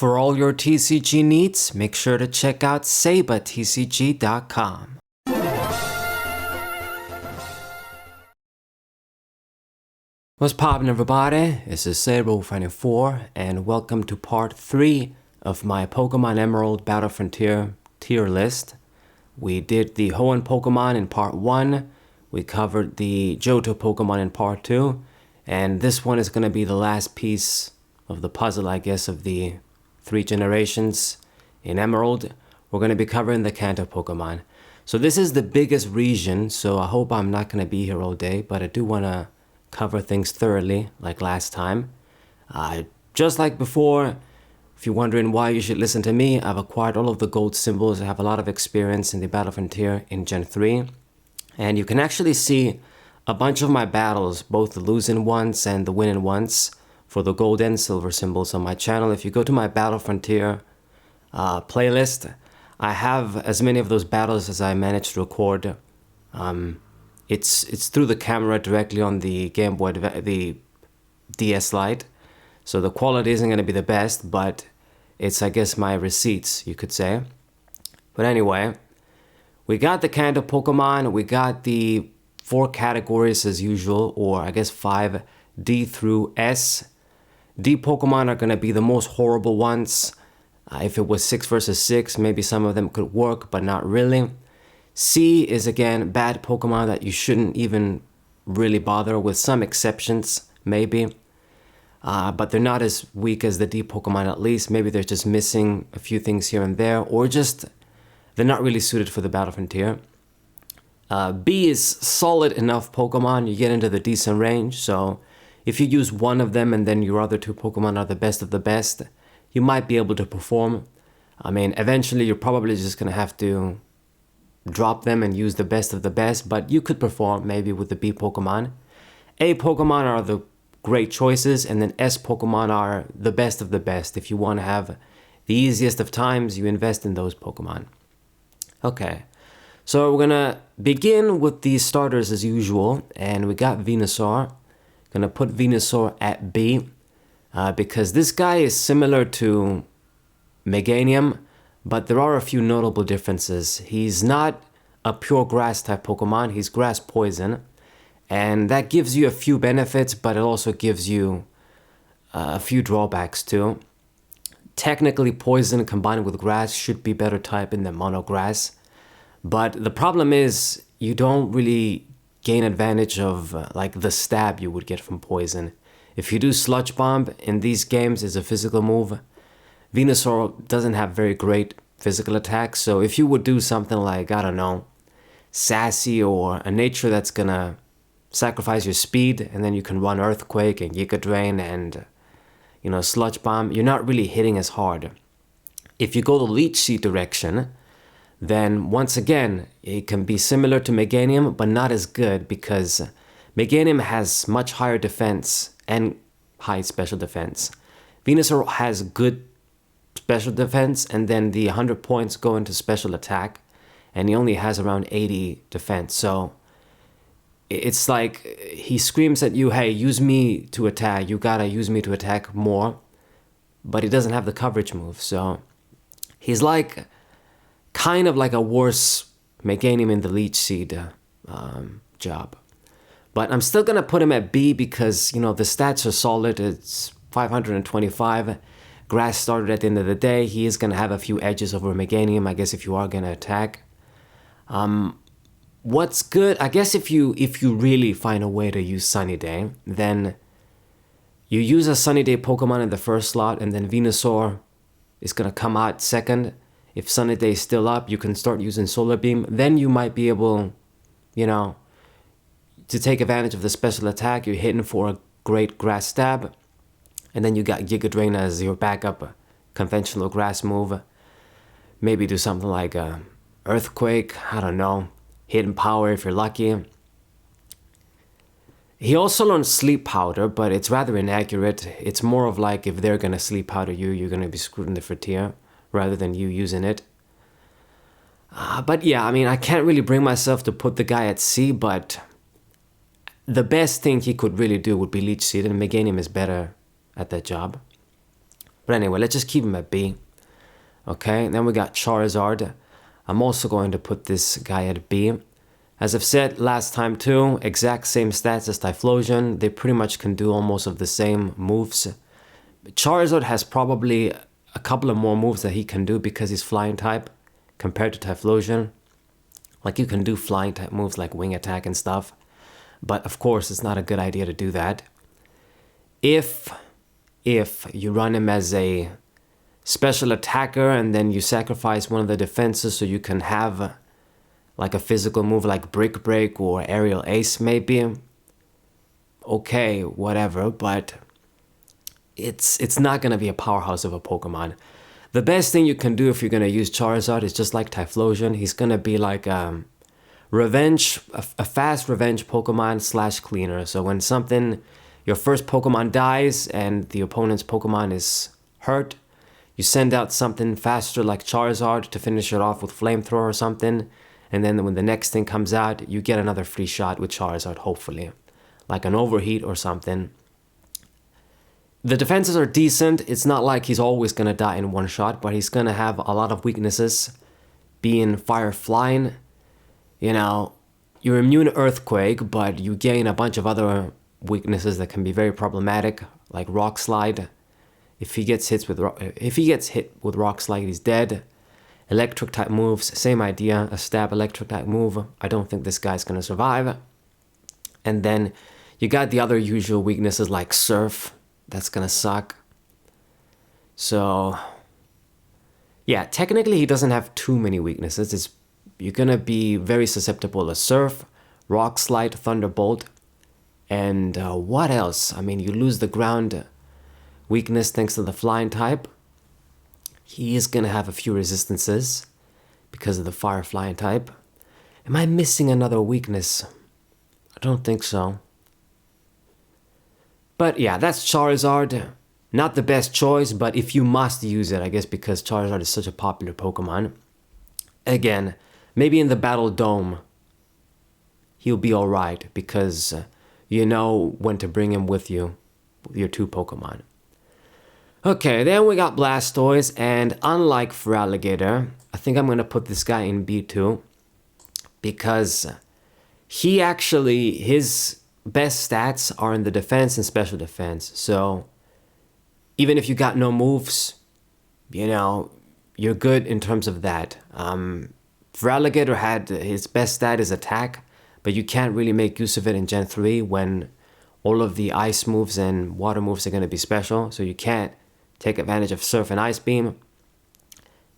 For all your TCG needs, make sure to check out SabaTCG.com. What's poppin', everybody? This is Saber94, and welcome to part 3 of my Pokemon Emerald Battle Frontier tier list. We did the Hoenn Pokemon in part 1, we covered the Johto Pokemon in part 2, and this one is going to be the last piece of the puzzle, I guess, of the 3 generations in Emerald. We're going to be covering the Kanto Pokemon. So this is the biggest region, so I hope I'm not going to be here all day, but I do want to cover things thoroughly like last time. Just like before, if you're wondering why you should listen to me, I've acquired all of the gold symbols. I have a lot of experience in the Battle Frontier in Gen 3. And you can actually see a bunch of my battles, both the losing ones and the winning ones, for the gold and silver symbols on my channel. If you go to my Battle Frontier playlist, I have as many of those battles as I managed to record. It's through the camera directly on the Game Boy, the DS Lite. So the quality isn't going to be the best, but it's, I guess, my receipts, you could say. But anyway, we got the Kanto Pokemon. We got the 4 categories as usual, or I guess 5, D through S. D Pokemon are going to be the most horrible ones. If it was 6 versus 6, maybe some of them could work, but not really. C is, again, bad Pokemon that you shouldn't even really bother, with some exceptions, maybe. But they're not as weak as the D Pokemon, at least. Maybe they're just missing a few things here and there, or just they're not really suited for the Battle Frontier. B is solid enough Pokemon. You get into the decent range, so if you use one of them and then your other 2 Pokemon are the best of the best, you might be able to perform. I mean, eventually you're probably just going to have to drop them and use the best of the best, but you could perform maybe with the B Pokemon. A Pokemon are the great choices, and then S Pokemon are the best of the best. If you want to have the easiest of times, you invest in those Pokemon. Okay, so we're gonna begin with the starters as usual, and we got Venusaur. Gonna put Venusaur at B, because this guy is similar to Meganium, but there are a few notable differences. He's not a pure grass type Pokemon, he's grass poison, and that gives you a few benefits, but it also gives you a few drawbacks too. Technically, poison combined with grass should be better typing than mono grass, but the problem is you don't really gain advantage of like the stab you would get from poison. If you do Sludge Bomb in these games, it's a physical move. Venusaur doesn't have very great physical attacks, so if you would do something like, I don't know, Sassy or a nature that's gonna sacrifice your speed, and then you can run Earthquake and Giga Drain and, you know, Sludge Bomb, you're not really hitting as hard. If you go the Leech Seed direction, then once again, it can be similar to Meganium, but not as good, because Meganium has much higher defense and high special defense. Venusaur has good special defense, and then the 100 points go into special attack, and he only has around 80 defense. So it's like he screams at you, hey, use me to attack, you gotta use me to attack more, but he doesn't have the coverage move. So he's like kind of like a worse Meganium in the Leech Seed job. But I'm still gonna put him at B because, you know, the stats are solid. It's 525. Grass started at the end of the day. He is gonna have a few edges over Meganium, I guess, if you are gonna attack. What's good, I guess, if you really find a way to use Sunny Day, then you use a Sunny Day Pokemon in the first slot, and then Venusaur is gonna come out second. If Sunny Day is still up, you can start using Solar Beam. Then you might be able, you know, to take advantage of the special attack. You're hitting for a great grass stab, and then you got Giga Drain as your backup conventional grass move. Maybe do something like Earthquake, I don't know, Hidden Power if you're lucky. He also learns Sleep Powder, but it's rather inaccurate. It's more of like, if they're gonna Sleep Powder you, you're gonna be screwed in the Frontier, rather than you using it. But yeah, I mean, I can't really bring myself to put the guy at C, but the best thing he could really do would be Leech Seed, and Meganium is better at that job. But anyway, let's just keep him at B. Okay, and then we got Charizard. I'm also going to put this guy at B. As I've said last time too, exact same stats as Typhlosion. They pretty much can do almost of the same moves. Charizard has probably a couple of more moves that he can do because he's flying type compared to Typhlosion. Like you can do flying type moves like wing attack and stuff. But of course, it's not a good idea to do that. If you run him as a special attacker and then you sacrifice one of the defenses so you can have like a physical move like Brick Break or Aerial Ace maybe, okay, whatever, but it's not going to be a powerhouse of a Pokemon. The best thing you can do if you're going to use Charizard is just like Typhlosion. He's going to be like a fast revenge Pokemon / cleaner. So when your first Pokemon dies and the opponent's Pokemon is hurt, you send out something faster like Charizard to finish it off with Flamethrower or something. And then when the next thing comes out, you get another free shot with Charizard, hopefully. Like an Overheat or something. The defenses are decent. It's not like he's always going to die in one shot, but he's going to have a lot of weaknesses. Being Fire Flying, you're immune to Earthquake, but you gain a bunch of other weaknesses that can be very problematic, like Rock Slide. If he gets hit with Rock Slide, he's dead. Electric type moves, same idea, a stab electric type move. I don't think this guy's going to survive. And then you got the other usual weaknesses like Surf. That's going to suck. So, yeah, technically he doesn't have too many weaknesses. You're going to be very susceptible to Surf, Rock Slide, Thunderbolt. And what else? I mean, you lose the ground weakness thanks to the flying type. He is going to have a few resistances because of the fire flying type. Am I missing another weakness? I don't think so. But yeah, that's Charizard. Not the best choice, but if you must use it, I guess because Charizard is such a popular Pokemon. Again, maybe in the Battle Dome, he'll be alright because you know when to bring him with you, your two Pokemon. Okay, then we got Blastoise, and unlike Feraligatr, I think I'm going to put this guy in B2 because his best stats are in the defense and special defense. So even if you got no moves, you're good in terms of that. Feraligatr had his best stat is attack, but you can't really make use of it in Gen 3 when all of the ice moves and water moves are going to be special, so you can't take advantage of Surf and Ice Beam.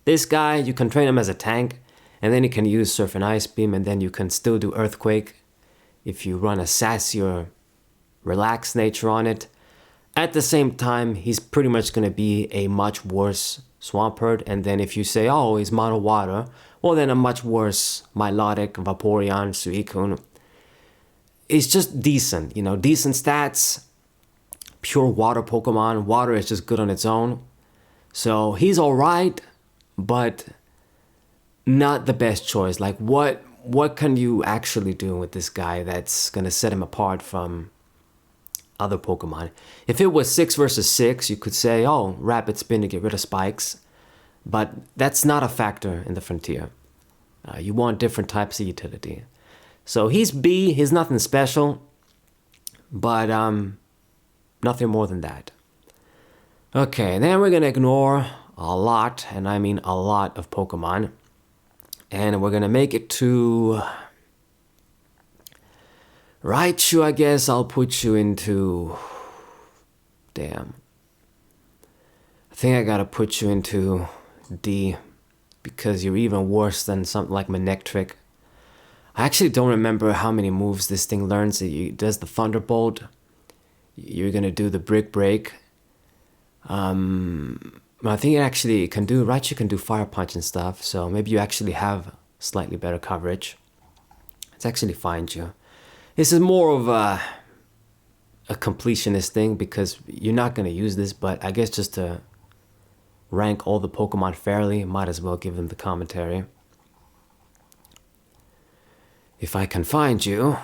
This guy, you can train him as a tank, and then you can use Surf and Ice Beam, and then you can still do Earthquake if you run a sassy or relaxed nature on it. At the same time, he's pretty much going to be a much worse Swampert, and then if you say, oh, he's mono water, well then a much worse Milotic, Vaporeon, Suicune. It's just decent, decent stats. Pure water Pokemon. Water is just good on its own. So he's alright, but not the best choice. Like what can you actually do with this guy that's gonna set him apart from other Pokemon? If it was 6 versus 6, you could say, oh, Rapid Spin to get rid of spikes. But that's not a factor in the Frontier. You want different types of utility. So he's B, he's nothing special, but nothing more than that. Okay, then we're gonna ignore a lot, and I mean a lot of Pokemon. And we're gonna make it to Raichu. I guess I'll put you into... Damn. I think I gotta put you into D because you're even worse than something like Manectric. I actually don't remember how many moves this thing learns. It does the Thunderbolt. You're gonna do the Brick Break. I think it can do, Raichu can do Fire Punch and stuff, so maybe you actually have slightly better coverage. Let's actually find you. This is more of a completionist thing because you're not gonna use this, but I guess just to rank all the Pokemon fairly, might as well give them the commentary. If I can find you.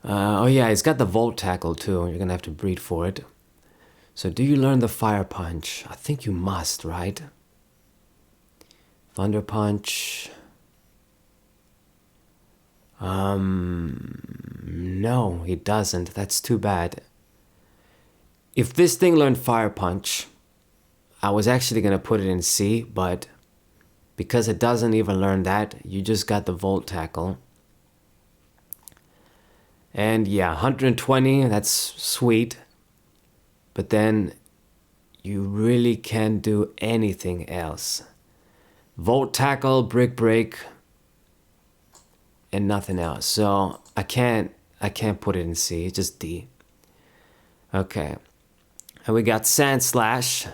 Oh yeah, it's got the Volt Tackle too. You're gonna have to breed for it. So do you learn the Fire Punch? I think you must, right? Thunder Punch. No, he doesn't. That's too bad. If this thing learned Fire Punch, I was actually gonna put it in C, but because it doesn't even learn that, you just got the Volt Tackle. And yeah, 120, that's sweet. But then you really can't do anything else. Volt Tackle, Brick Break, and nothing else. So I can't put it in C, it's just D. Okay. And we got Sand Slash.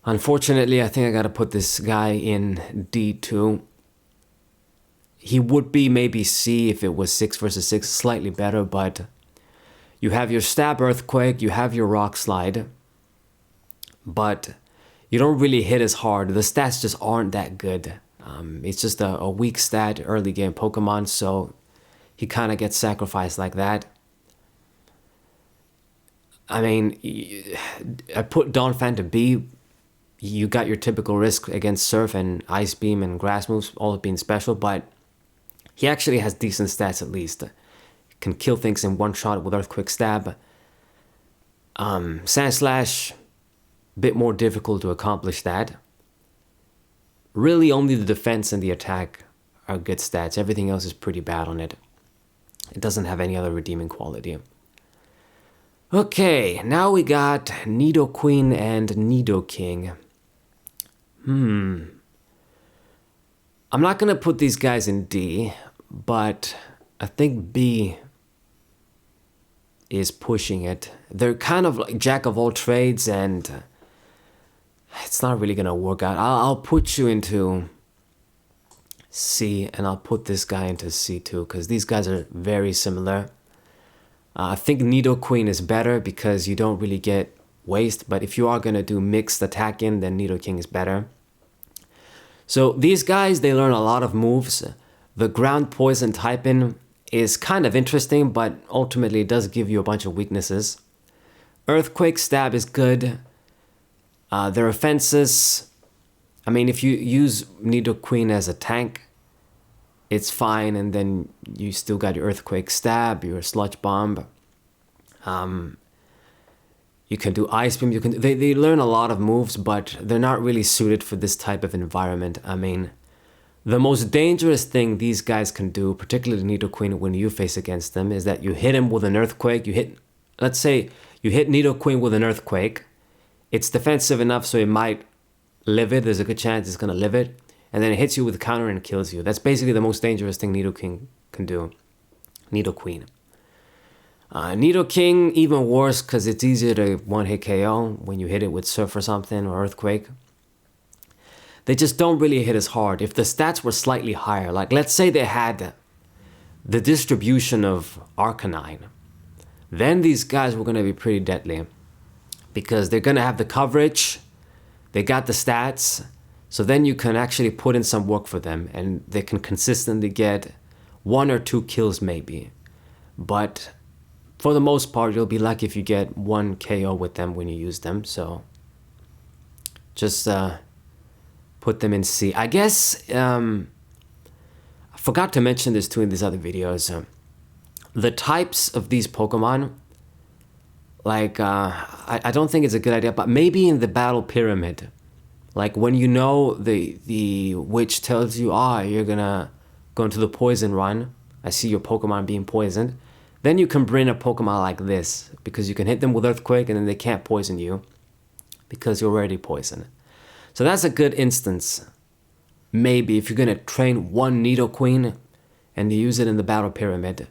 Unfortunately, I think I gotta put this guy in D too. He would be maybe C if it was 6 versus 6, slightly better, but you have your Stab Earthquake, you have your Rock Slide, but you don't really hit as hard. The stats just aren't that good. It's just a weak stat early game Pokemon, so he kind of gets sacrificed like that. I mean, I put Donphan to B. You got your typical risk against Surf and Ice Beam and Grass moves, all being special, but he actually has decent stats at least. Can kill things in one shot with Earthquake Stab. Sand Slash, bit more difficult to accomplish that. Really only the defense and the attack are good stats. Everything else is pretty bad on it. It doesn't have any other redeeming quality. Okay, now we got Nidoqueen and Nidoking. I'm not gonna put these guys in D, but I think B is pushing it. They're kind of like jack of all trades, and it's not really gonna work out. I'll put you into C, and I'll put this guy into C too, because these guys are very similar. I think Nidoqueen is better because you don't really get waste, but if you are gonna do mixed attacking, then Nidoking is better. So these guys, they learn a lot of moves. The ground poison typing is kind of interesting, but ultimately it does give you a bunch of weaknesses. Earthquake Stab is good. Their offenses, I mean, if you use Nidoqueen as a tank, it's fine, and then you still got your Earthquake Stab, your Sludge Bomb. You can do Ice Beam. They learn a lot of moves, but they're not really suited for this type of environment. I mean, the most dangerous thing these guys can do, particularly Nidoqueen when you face against them, is that you hit him with an Earthquake. Let's say you hit Nidoqueen with an Earthquake. It's defensive enough so it might live it. There's a good chance it's gonna live it. And then it hits you with a counter and kills you. That's basically the most dangerous thing Nidoking can do. Nidoqueen. Nidoking, even worse because it's easier to one-hit KO when you hit it with Surf or something, or Earthquake. They just don't really hit as hard. If the stats were slightly higher, like let's say they had the distribution of Arcanine, then these guys were going to be pretty deadly. Because they're going to have the coverage, they got the stats, so then you can actually put in some work for them, and they can consistently get 1 or 2 kills maybe. But for the most part, you'll be lucky if you get 1 KO with them when you use them, so just put them in C. I guess, I forgot to mention this too in these other videos. The types of these Pokemon, like, I don't think it's a good idea, but maybe in the battle pyramid, like when you know the witch tells you, you're gonna go into the poison run, I see your Pokemon being poisoned, then you can bring a Pokemon like this, because you can hit them with Earthquake and then they can't poison you, because you're already poisoned. So that's a good instance, maybe, if you're gonna train one Nidoqueen and you use it in the battle pyramid,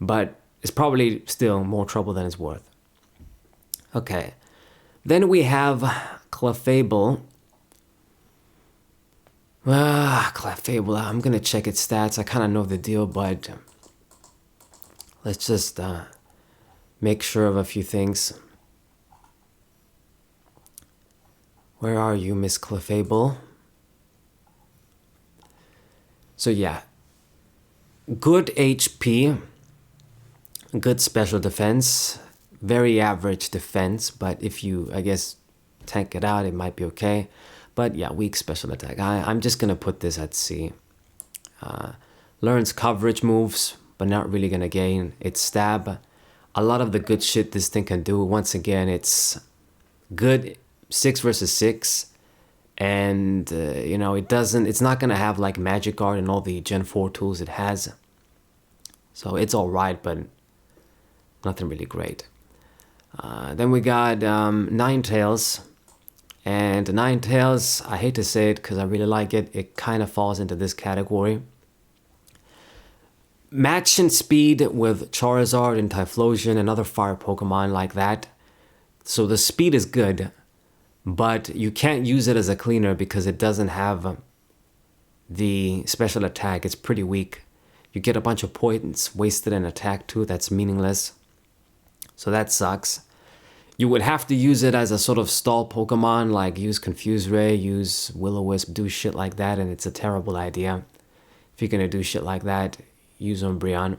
but it's probably still more trouble than it's worth. Okay, then we have Clefable. Clefable, I'm gonna check its stats. I kind of know the deal, but let's just make sure of a few things. Where are you, Miss Clefable? So yeah, good HP. Good special defense, very average defense, but if you, I guess, tank it out, it might be okay. But yeah, weak special attack. I'm just gonna put this at C. Learns coverage moves, but not really gonna gain its stab. A lot of the good shit this thing can do, once again, it's good 6 versus 6. And, you know, it's not gonna have like Magic Guard and all the Gen 4 tools it has. So it's alright, but nothing really great. Then we got Ninetales. And Ninetales, I hate to say it because I really like it. It kind of falls into this category. Match in speed with Charizard and Typhlosion and other fire Pokemon like that. So the speed is good, but you can't use it as a cleaner because it doesn't have the special attack. It's pretty weak. You get a bunch of points wasted in attack too. That's meaningless. So that sucks. You would have to use it as a sort of stall Pokemon, like use Confuse Ray, use Will-O-Wisp, do shit like that, and it's a terrible idea. If you're gonna do shit like that, use Umbreon.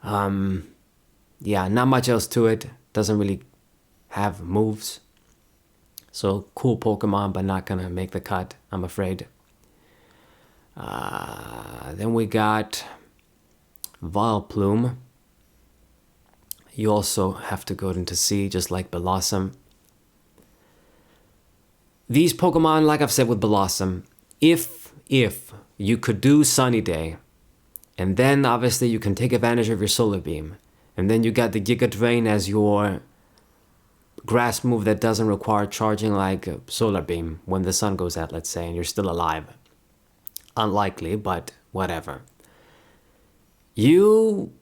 Yeah, not much else to it. Doesn't really have moves. So cool Pokemon, but not gonna make the cut, I'm afraid. Then we got Vileplume. You also have to go into C, just like Blossom. These Pokemon, like I've said with Blossom, if you could do Sunny Day, and then obviously you can take advantage of your Solar Beam, and then you got the Giga Drain as your grass move that doesn't require charging like Solar Beam when the sun goes out, let's say, and you're still alive. Unlikely, but whatever. You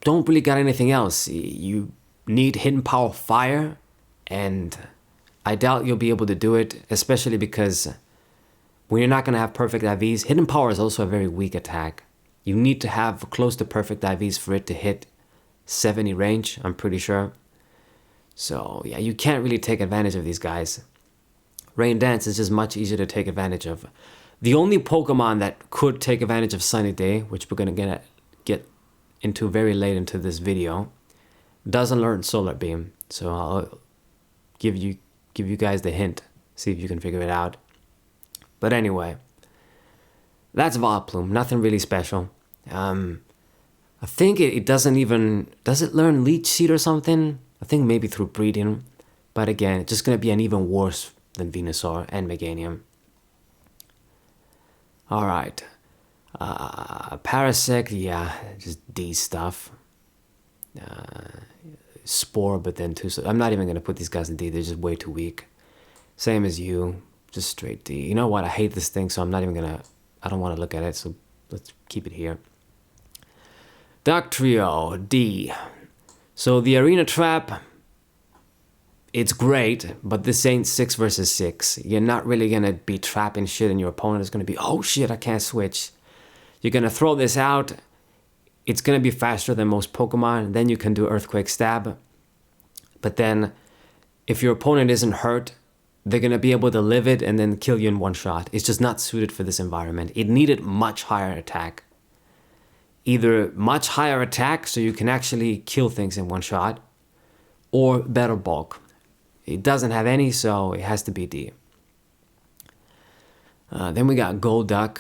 don't really got anything else. You need Hidden Power Fire, and I doubt you'll be able to do it, especially because when you're not going to have perfect IVs, Hidden Power is also a very weak attack. You need to have close to perfect IVs for it to hit 70 range, I'm pretty sure. So yeah, you can't really take advantage of these guys. Rain Dance is just much easier to take advantage of. The only Pokemon that could take advantage of Sunny Day, which we're going to get into very late into this video, doesn't learn Solar Beam. So I'll give you guys the hint. See if you can figure it out. But anyway, that's Vileplume. Nothing really special. I think it doesn't even... Does it learn Leech Seed or something? I think maybe through breeding. But again, it's just going to be an even worse than Venusaur and Meganium. Alright. Parasect, yeah, just D stuff. Spore, but then too... So I'm not even going to put these guys in D. They're just way too weak. Same as you. Just straight D. You know what? I hate this thing, so I'm not even going to... I don't want to look at it, so let's keep it here. Dugtrio, D. So the Arena Trap, it's great, but this ain't 6 versus 6. You're not really going to be trapping shit, and your opponent is going to be, oh shit, I can't switch. You're going to throw this out. It's going to be faster than most Pokemon. Then you can do Earthquake Stab. But then, if your opponent isn't hurt, they're going to be able to live it and then kill you in one shot. It's just not suited for this environment. It needed much higher attack. Either much higher attack so you can actually kill things in one shot, or better bulk. It doesn't have any, so it has to be D. Then we got Golduck.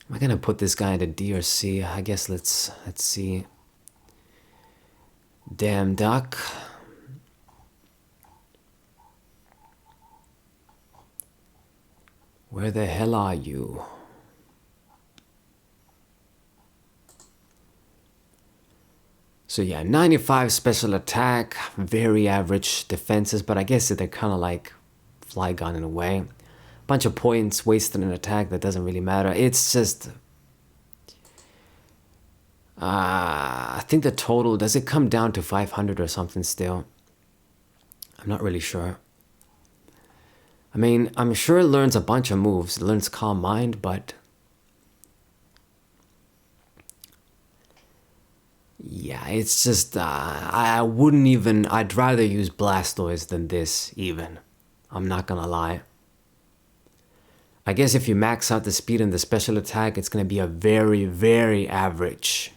Am I gonna put this guy into D or C? I guess let's see. Damn Duck. Where the hell are you? So yeah, 95 special attack, very average defenses, but I guess they're kind of like Flygon in a way. Bunch of points wasted in attack that doesn't really matter. It's just... I think the total, does it come down to 500 or something still? I'm not really sure. I mean, I'm sure it learns a bunch of moves. It learns Calm Mind, but... yeah, it's just, I wouldn't even, I'd rather use Blastoise than this, even. I'm not gonna lie. I guess if you max out the speed and the special attack, it's gonna be a very, very average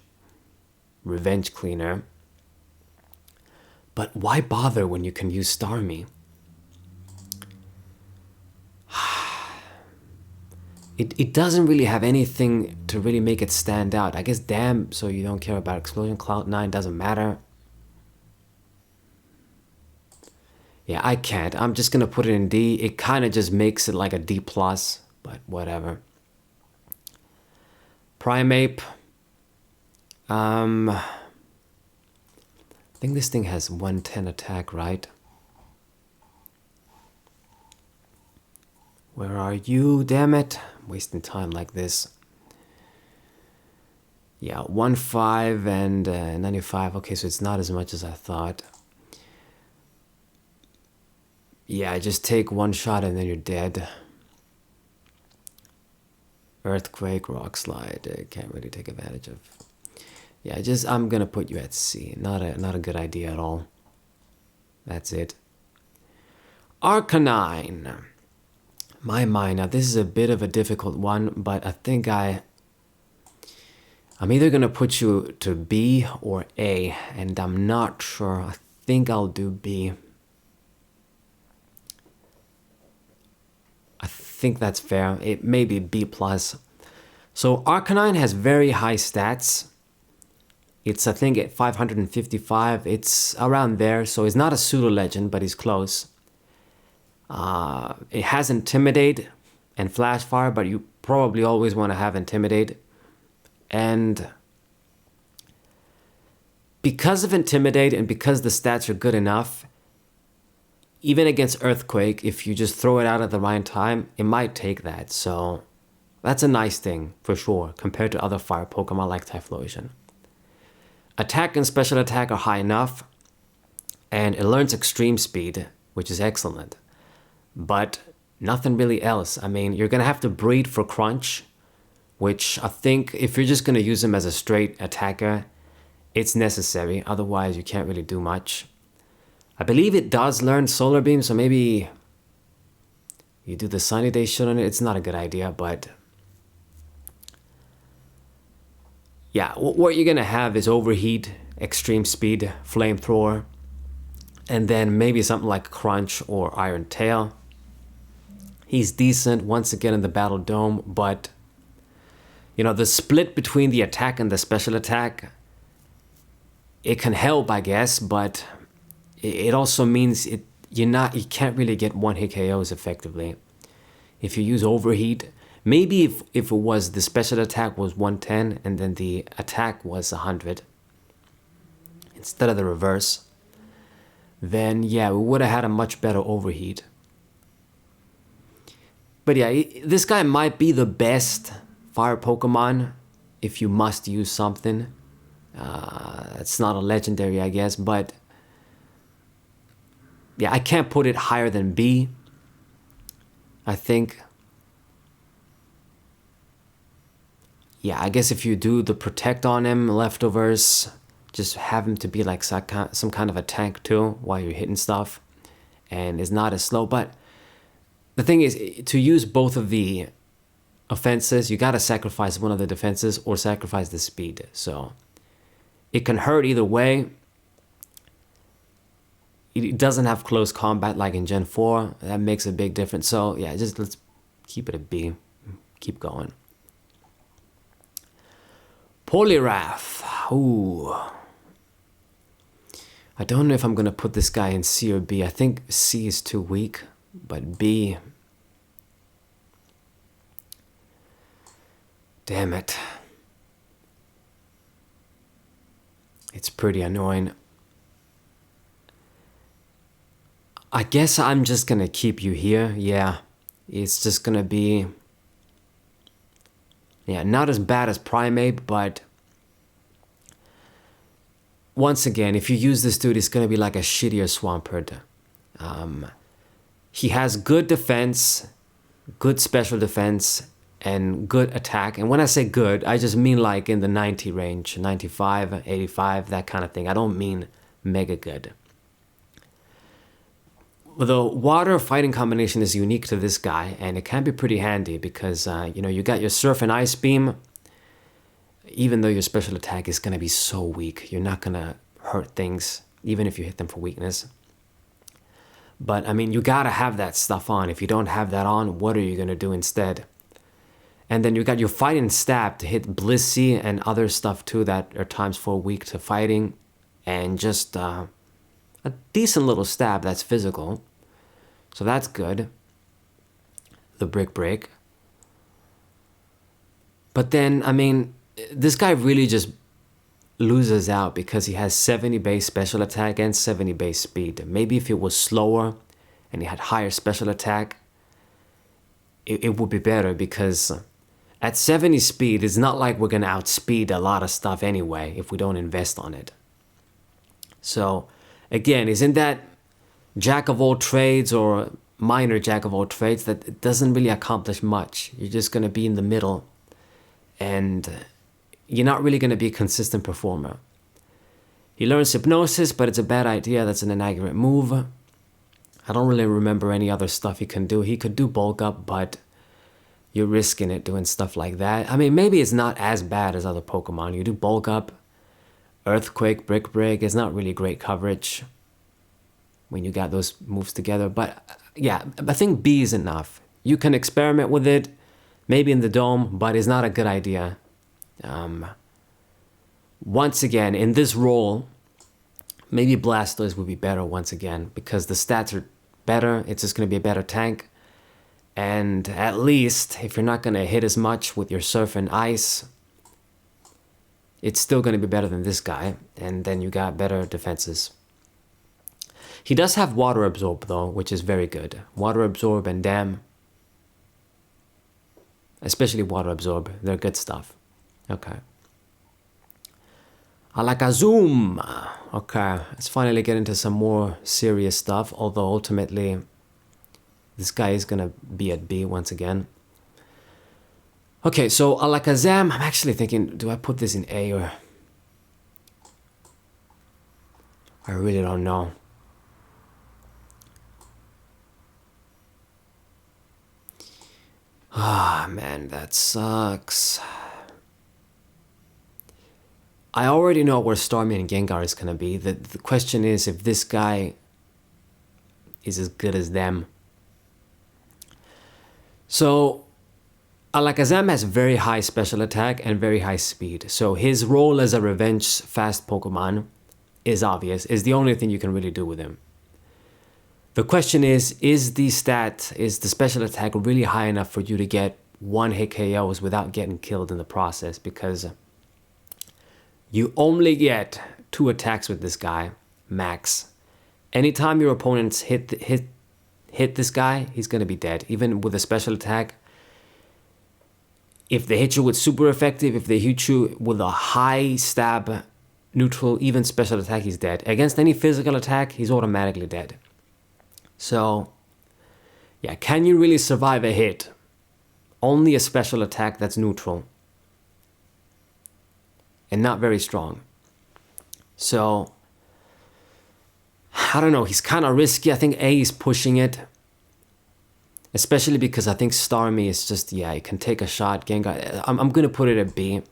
Revenge Cleaner. But why bother when you can use Starmie? It doesn't really have anything to really make it stand out. I guess Damn, so you don't care about Explosion. Cloud9 doesn't matter. Yeah, I can't. I'm just gonna put it in D. It kind of just makes it like a D+, but whatever. Primeape. I think this thing has 110 attack, right? Where are you? Damn it. I'm wasting time like this. Yeah, 1.5 and 95. Okay, so it's not as much as I thought. Yeah, just take one shot and then you're dead. Earthquake, Rock Slide. Can't really take advantage of. Yeah, I'm gonna put you at C. Not a good idea at all. That's it. Arcanine. My mind. Now this is a bit of a difficult one, but I think I'm either gonna put you to B or A, and I'm not sure. I think I'll do B. I think that's fair. It may be B+. So Arcanine has very high stats. It's, I think, at 555. It's around there, so it's not a pseudo-legend, but he's close. It has Intimidate and Flash Fire, but you probably always want to have Intimidate. And because of Intimidate and because the stats are good enough, even against Earthquake, if you just throw it out at the right time, it might take that. So that's a nice thing, for sure, compared to other fire Pokemon like Typhlosion. Attack and special attack are high enough, and it learns extreme speed, which is excellent. But nothing really else. I mean, you're going to have to breed for Crunch, which I think if you're just going to use him as a straight attacker, it's necessary. Otherwise, you can't really do much. I believe it does learn Solar Beam, so maybe you do the Sunny Day shit on it. It's not a good idea, but yeah, what you're going to have is Overheat, Extreme Speed, Flamethrower, and then maybe something like Crunch or Iron Tail. He's decent once again in the Battle Dome, but you know, the split between the attack and the special attack, it can help, I guess, but it also means you can't really get one-hit KOs effectively. If you use Overheat, maybe if it was the special attack was 110 and then the attack was 100 instead of the reverse, then yeah, we would have had a much better Overheat. But yeah, this guy might be the best fire Pokemon if you must use something. It's not a legendary, I guess, but yeah, I can't put it higher than B, I think. Yeah, I guess if you do the Protect on him, leftovers, just have him to be like some kind of a tank too while you're hitting stuff, and is not as slow. But the thing is, to use both of the offenses, you gotta sacrifice one of the defenses or sacrifice the speed. So it can hurt either way. It doesn't have close combat like in Gen 4. That makes a big difference. So yeah, just let's keep it a B. Keep going. Poliwrath. Ooh. I don't know if I'm going to put this guy in C or B. I think C is too weak, but B. Damn it. It's pretty annoying. I guess I'm just gonna keep you here. Yeah, it's just gonna be, yeah, not as bad as Primeape, but once again, if you use this dude, it's gonna be like a shittier Swampert. He has good defense, good special defense, and good attack. And when I say good, I just mean like in the 90 range, 95, 85, that kind of thing. I don't mean mega good. The water fighting combination is unique to this guy, and it can be pretty handy because, you know, you got your Surf and Ice Beam. even though your special attack is going to be so weak, you're not going to hurt things, even if you hit them for weakness. But I mean, you gotta have that stuff on. If you don't have that on, what are you gonna do instead? And then you got your fighting stab to hit Blissey and other stuff too that are times 4 weak to fighting. And just a decent little stab that's physical. So that's good. The brick break. But then, I mean, this guy really just loses out because he has 70 base special attack and 70 base speed. Maybe if he was slower and he had higher special attack, it would be better, because at 70 speed, it's not like we're going to outspeed a lot of stuff anyway if we don't invest on it. So again, isn't that jack of all trades or minor jack of all trades that it doesn't really accomplish much? You're just going to be in the middle, and you're not really going to be a consistent performer. He learns Hypnosis, but it's a bad idea. That's an inaccurate move. I don't really remember any other stuff he can do. He could do Bulk Up, but you're risking it doing stuff like that. I mean, maybe it's not as bad as other Pokemon. You do Bulk Up, Earthquake, Brick Break. It's not really great coverage when you got those moves together. But yeah, I think B is enough. You can experiment with it, maybe in the Dome, but it's not a good idea. Once again, in this role, maybe Blastoise would be better once again, because the stats are better. It's just going to be a better tank. And at least, if you're not going to hit as much with your Surf and Ice, it's still going to be better than this guy. And then you got better defenses. He does have Water Absorb though, which is very good. Water Absorb and Dam. Especially Water Absorb. They're good stuff. Okay. Alakazam. Okay, let's finally get into some more serious stuff. Although ultimately, this guy is gonna be at B once again. Okay, so Alakazam, I'm actually thinking, do I put this in A or... I really don't know. Ah, man, that sucks. I already know where Starmie and Gengar is going to be. The question is if this guy is as good as them. So, Alakazam has very high special attack and very high speed. So his role as a revenge fast Pokemon is obvious. Is the only thing you can really do with him. The question is the special attack really high enough for you to get one-hit KOs without getting killed in the process? Because you only get 2 attacks with this guy, max. Anytime your opponents hit this guy, he's going to be dead. Even with a special attack, if they hit you with super effective, if they hit you with a high stab, neutral, even special attack, he's dead. Against any physical attack, he's automatically dead. So, yeah, can you really survive a hit? Only a special attack that's neutral. And not very strong. So, I don't know, he's kind of risky. I think A is pushing it. Especially because I think Starmie is just, yeah, it can take a shot. Gengar, I'm going to put it at B.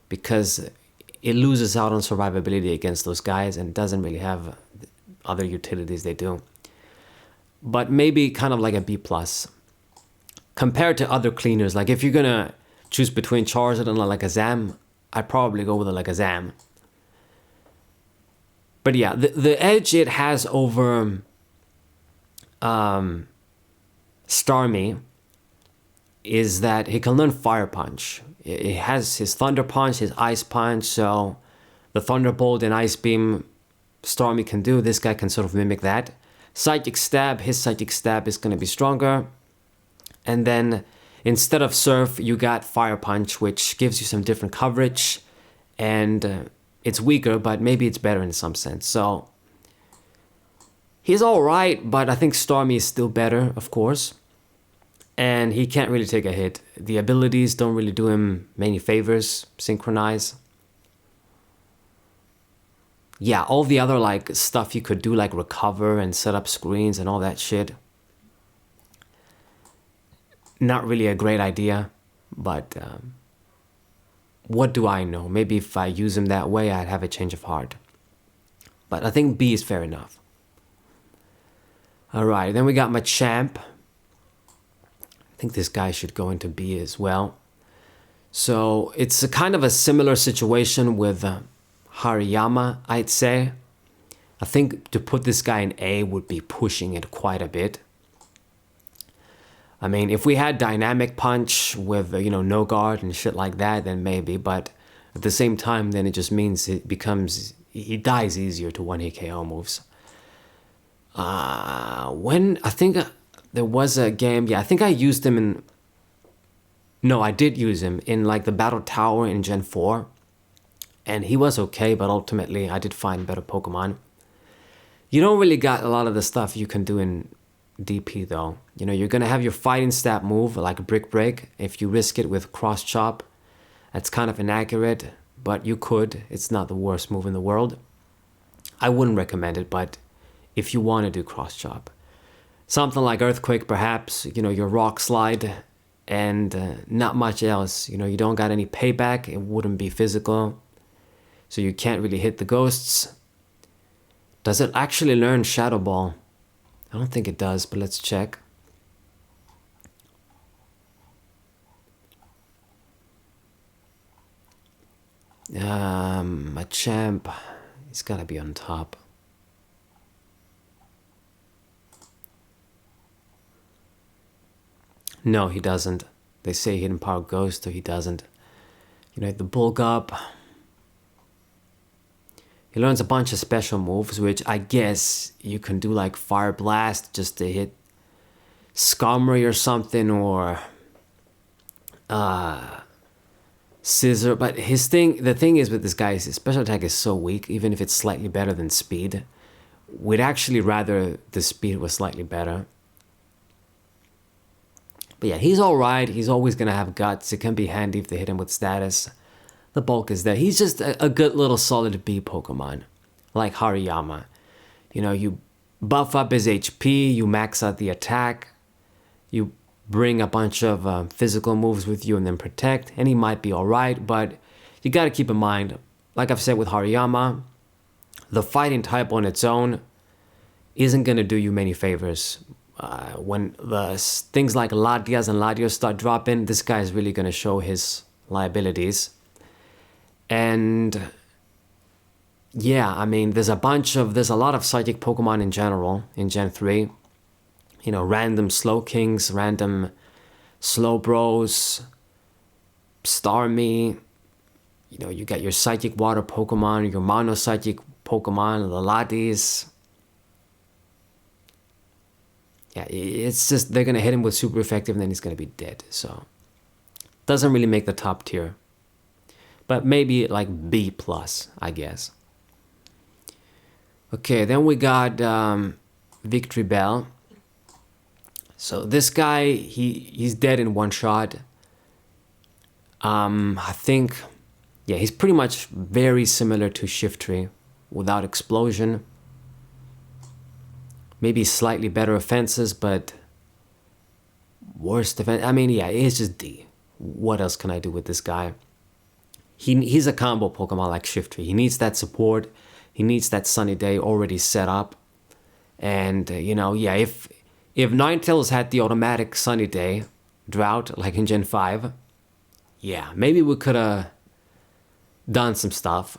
Because it loses out on survivability against those guys and doesn't really have other utilities they do. But maybe kind of like a B+. Compared to other cleaners, like if you're going to choose between Charizard and Alakazam, I'd probably go with Alakazam. But yeah, the edge it has over Starmie is that he can learn Fire Punch. It has his Thunder Punch, his Ice Punch, so the Thunderbolt and Ice Beam Starmie can do, this guy can sort of mimic that. Psychic Stab, his Psychic Stab is going to be stronger. And then instead of Surf, you got Fire Punch, which gives you some different coverage. And it's weaker, but maybe it's better in some sense. So he's alright, but I think Starmie is still better, of course. And he can't really take a hit. The abilities don't really do him many favors. Synchronize. Yeah, all the other like stuff you could do, like recover and set up screens and all that shit. Not really a great idea, but what do I know? Maybe if I use him that way, I'd have a change of heart. But I think B is fair enough. Alright, then we got Machamp. I think this guy should go into B as well. So it's a kind of a similar situation with Hariyama, I'd say. I think to put this guy in A would be pushing it quite a bit. I mean, if we had Dynamic Punch with, no guard and shit like that, then maybe. But at the same time, then it just means he dies easier to 1-hit KO moves. I think there was a game, I think I used him in... No, I did use him in like the Battle Tower in Gen 4. And he was okay, but ultimately I did find better Pokemon. You don't really got a lot of the stuff you can do in DP though. You're gonna have your fighting stat move like Brick Break. If you risk it with Cross Chop, that's kind of inaccurate, but you could. It's not the worst move in the world. I wouldn't recommend it, but if you want to do Cross Chop. Something like Earthquake perhaps, your Rock Slide, and not much else. You don't got any payback, it wouldn't be physical, so you can't really hit the ghosts. Does it actually learn Shadow Ball? I don't think it does, but let's check. Machamp, he's gotta be on top. No, he doesn't. They say Hidden Power Ghost, so he doesn't. The Bulk Up. He learns a bunch of special moves, which I guess you can do like Fire Blast just to hit Skarmory or something, or Scissor. But the thing is with this guy, his special attack is so weak, even if it's slightly better than speed. We'd actually rather the speed was slightly better. But yeah, he's alright. He's always going to have guts. It can be handy if they hit him with status. The bulk is there. He's just a good little solid B Pokemon. Like Hariyama. You buff up his HP, you max out the attack, you bring a bunch of physical moves with you and then protect, and he might be alright, but you gotta keep in mind, like I've said with Hariyama, the fighting type on its own isn't gonna do you many favors. When the things like Latias and Latios start dropping, this guy is really gonna show his liabilities. And yeah, I mean, there's a lot of psychic Pokemon in general in Gen 3. Random Slowkings, random Slowbros, Starmie. You got your psychic water Pokemon, your mono psychic Pokemon, the Latis. Yeah, it's just they're gonna hit him with super effective and then he's gonna be dead. So doesn't really make the top tier. But maybe like B plus, I guess. Okay, then we got Victory Bell. So this guy, he's dead in one shot. I think, he's pretty much very similar to Shiftry without explosion. Maybe slightly better offenses, but worse defense. I mean, it's just D. What else can I do with this guy? He's a combo Pokemon like Shiftry. He needs that support. He needs that Sunny Day already set up. And, if Ninetales had the automatic Sunny Day drought like in Gen 5, maybe we could have done some stuff.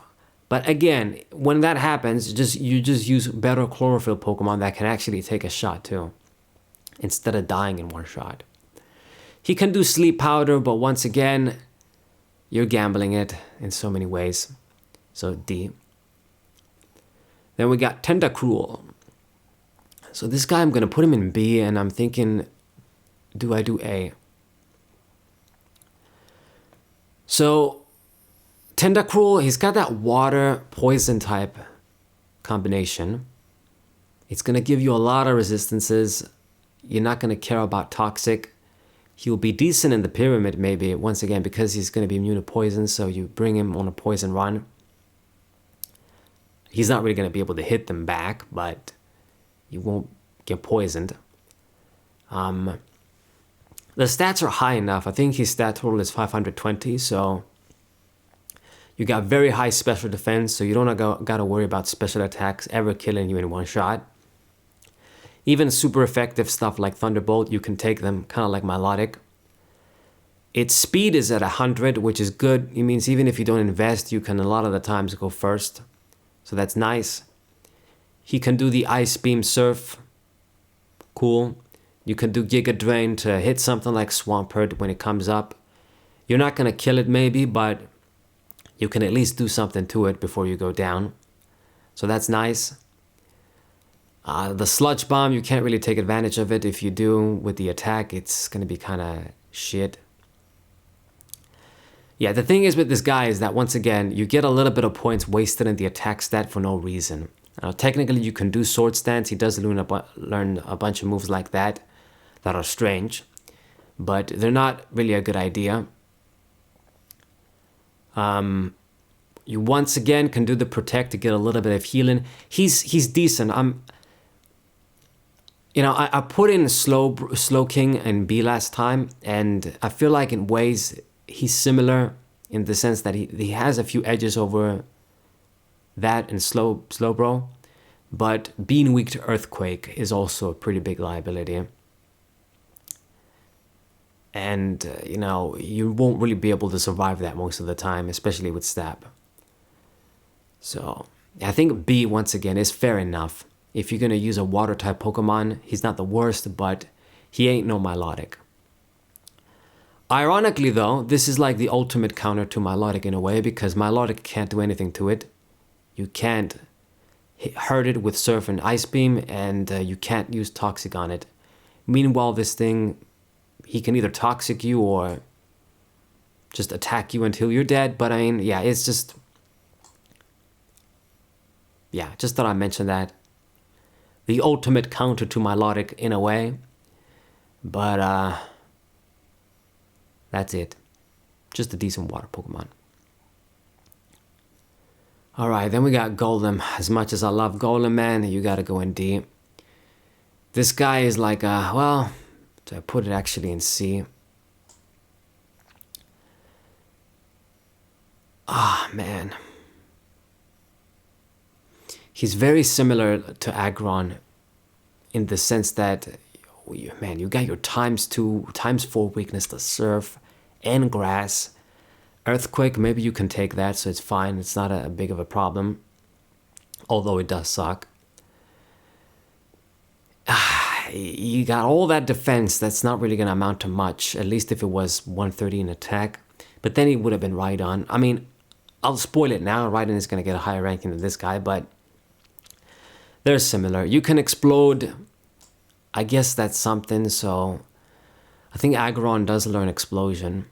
But again, when that happens, you just use better Chlorophyll Pokemon that can actually take a shot too, instead of dying in one shot. He can do Sleep Powder, but once again, you're gambling it in so many ways. So D. Then we got Tentacruel. So this guy, I'm going to put him in B, and I'm thinking, do I do A? So Tentacruel, he's got that water poison type combination. It's going to give you a lot of resistances. You're not going to care about toxic. He'll be decent in the pyramid maybe, once again, because he's going to be immune to poison, so you bring him on a poison run. He's not really going to be able to hit them back, but you won't get poisoned. The stats are high enough. I think his stat total is 520, so You got very high special defense, so you don't gotta worry about special attacks ever killing you in one shot. Even super effective stuff like Thunderbolt, you can take them kind of like Melodic. Its speed is at 100, which is good. It means even if you don't invest, you can a lot of the times go first. So that's nice. He can do the Ice Beam Surf. Cool. You can do Giga Drain to hit something like Swampert when it comes up. You're not going to kill it maybe, but you can at least do something to it before you go down. So that's nice. The Sludge Bomb, you can't really take advantage of it. If you do with the attack, it's going to be kind of shit. Yeah, the thing is with this guy is that once again, you get a little bit of points wasted in the attack stat for no reason. Technically, you can do Sword Stance. He does learn a bunch of moves like that are strange, but they're not really a good idea. You once again can do the Protect to get a little bit of healing. He's decent. I put in Slow King and B last time, and I feel like in ways he's similar in the sense that he has a few edges over that and Slow Bro, but being weak to Earthquake is also a pretty big liability. And, you won't really be able to survive that most of the time, especially with Stab. So, I think B, once again, is fair enough. If you're going to use a Water-type Pokemon, he's not the worst, but he ain't no Milotic. Ironically, though, this is like the ultimate counter to Milotic in a way, because Milotic can't do anything to it. You can't hurt it with Surf and Ice Beam, and you can't use Toxic on it. Meanwhile, this thing, he can either Toxic you or just attack you until you're dead. But I mean, yeah, it's just... Yeah, just thought I'd mention that. The ultimate counter to Milotic in a way. But, that's it. Just a decent water Pokemon. Alright, then we got Golem. As much as I love Golem, man, you gotta go in D. This guy is like, well, so I put it actually in C. Man. He's very similar to Aggron in the sense that, man, you got your ×2, ×4 weakness to Surf and Grass. Earthquake, maybe you can take that, so it's fine. It's not a big of a problem, although it does suck. You got all that defense that's not really going to amount to much, at least if it was 130 in attack. But then he would have been Rhydon. I mean, I'll spoil it now. Rhydon is going to get a higher ranking than this guy, but they're similar. You can Explode. I guess that's something, so I think Aggron does learn Explosion.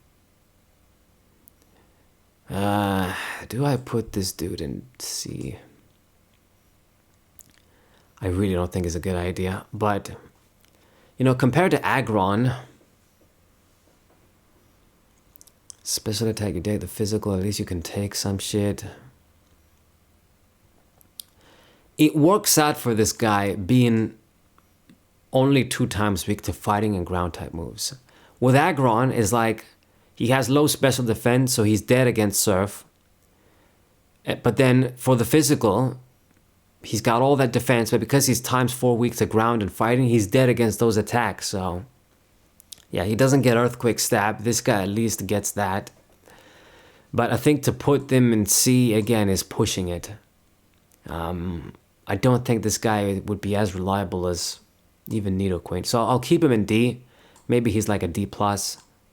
Do I put this dude in C? I really don't think it's a good idea, but compared to Aggron, special attack, you take the physical, at least you can take some shit. It works out for this guy being only 2 times weak to fighting and ground type moves. With Aggron, is like he has low special defense, so he's dead against Surf. But then for the physical, he's got all that defense, but because he's ×4 weak to ground and fighting, he's dead against those attacks. So yeah, he doesn't get Earthquake Stab. This guy at least gets that. But I think to put them in C again is pushing it. I don't think this guy would be as reliable as even Nidoqueen. So I'll keep him in D. Maybe he's like a D+,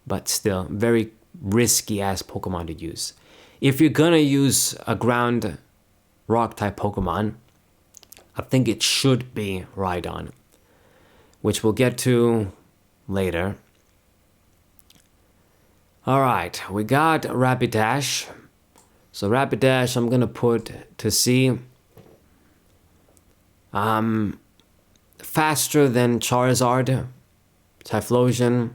but still, very risky-ass Pokemon to use. If you're gonna use a ground rock-type Pokemon, I think it should be Rhydon, which we'll get to later. Alright, we got Rapidash. So Rapidash I'm gonna put to C. Faster than Charizard, Typhlosion,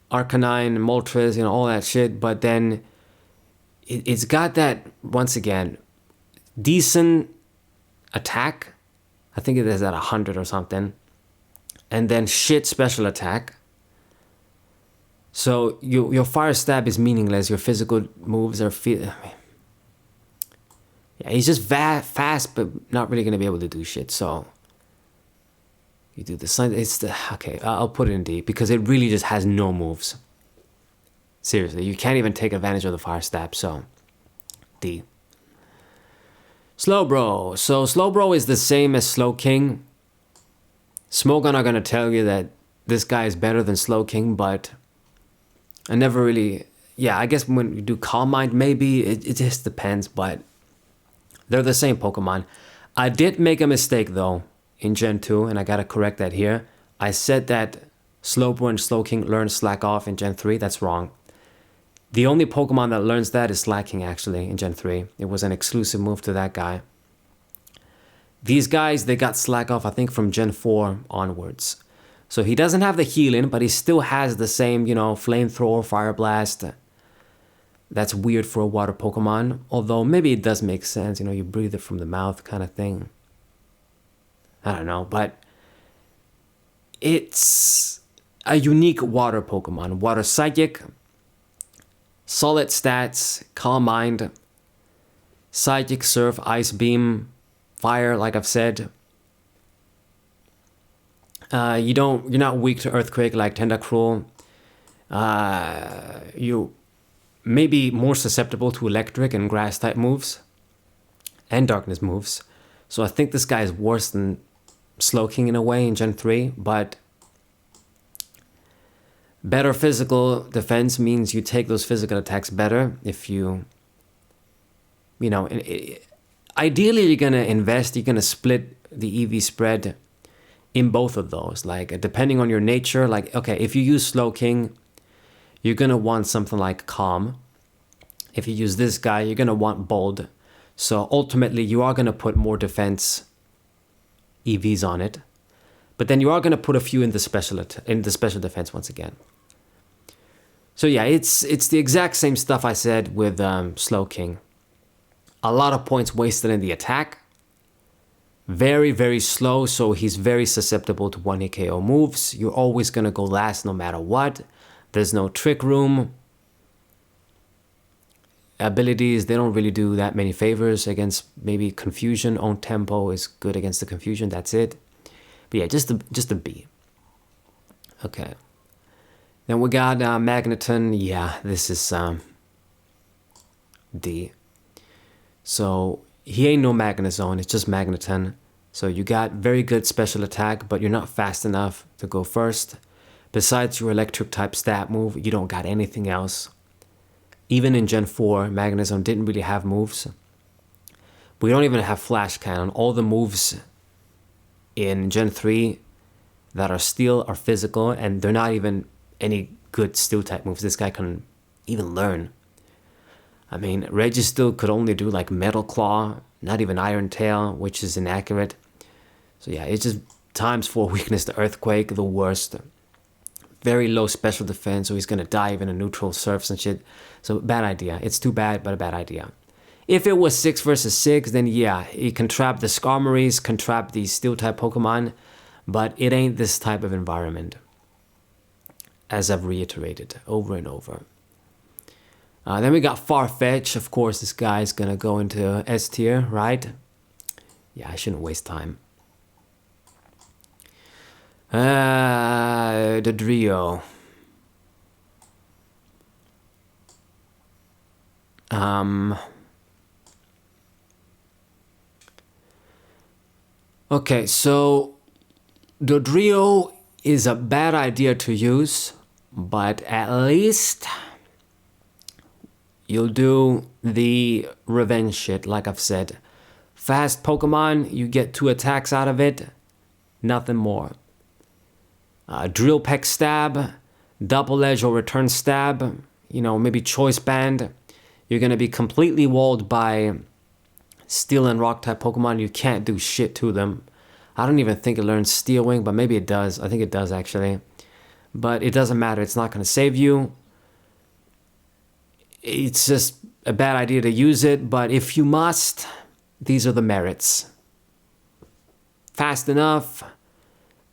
Arcanine, Moltres, all that shit, but then it's got that, once again, decent attack. I think it is at 100 or something. And then shit special attack. So your fire stab is meaningless. Your physical moves are yeah, he's just fast, but not really gonna be able to do shit. So you do the sun. It's the okay. I'll put it in D because it really just has no moves. Seriously, you can't even take advantage of the fire stab. So D. Slowbro. So Slowbro is the same as Slowking. Smogon are gonna tell you that this guy is better than Slowking, but I never really. Yeah, I guess when you do Calm Mind, maybe it just depends, but they're the same Pokemon. I did make a mistake though in Gen 2, and I gotta correct that here. I said that Slowbro and Slowking learn Slack Off in Gen 3. That's wrong. The only Pokemon that learns that is Slacking actually in Gen 3. It was an exclusive move to that guy. These guys, they got Slack Off, I think, from Gen 4 onwards. So he doesn't have the healing, but he still has the same, Flamethrower, Fire Blast. That's weird for a water Pokemon. Although maybe it does make sense, you breathe it from the mouth kind of thing. I don't know, but it's a unique water Pokemon. Water Psychic, solid stats, Calm Mind, Psychic, Surf, Ice Beam, Fire, like I've said. You're not weak to Earthquake like Tentacruel. You may be more susceptible to Electric and Grass type moves and Darkness moves. So I think this guy is worse than Slowking in a way in Gen 3, but better physical defense means you take those physical attacks better if ideally you're going to invest, you're going to split the EV spread in both of those. Like, depending on your nature, like, okay, if you use Slowking, you're going to want something like Calm. If you use this guy, you're going to want Bold. So ultimately, you are going to put more defense EVs on it. But then you are going to put a few in the special defense once again. So yeah, it's the exact same stuff I said with Slowking. A lot of points wasted in the attack. Very, very slow, so he's very susceptible to 1-hit KO moves. You're always going to go last no matter what. There's no trick room. Abilities, they don't really do that many favors against maybe Confusion. Own Tempo is good against the Confusion, that's it. But yeah, just a B. Okay. Then we got Magneton. Yeah, this is D. So he ain't no Magnezone, it's just Magneton. So you got very good special attack, but you're not fast enough to go first. Besides your electric type stat move, you don't got anything else. Even in Gen 4, Magnezone didn't really have moves. We don't even have Flash Cannon. All the moves in Gen 3 that are steel are physical, and they're not even any good steel type moves this guy can even learn. I mean, Registeel could only do like Metal Claw, not even Iron Tail, which is inaccurate. So yeah, it's just ×4 weakness to Earthquake, the worst. Very low special defense, so he's gonna die even in neutral surfs and shit. So bad idea. It's too bad, but a bad idea. If it was 6 versus 6, then yeah, he can trap the Skarmories, can trap these steel type Pokemon, but it ain't this type of environment. As I've reiterated over and over. Then we got Farfetch. Of course, this guy's gonna go into S tier, right? Yeah, I shouldn't waste time. Dodrio. Okay, so Dodrio is a bad idea to use, but at least you'll do the revenge shit, like I've said. Fast Pokemon, you get 2 attacks out of it, nothing more. Drill Peck Stab, Double Edge or Return Stab, maybe Choice Band. You're going to be completely walled by Steel and Rock type Pokemon. You can't do shit to them. I don't even think it learns Steel Wing, but maybe it does. I think it does actually. But it doesn't matter, it's not going to save you. It's just a bad idea to use it, but if you must, these are the merits. Fast enough,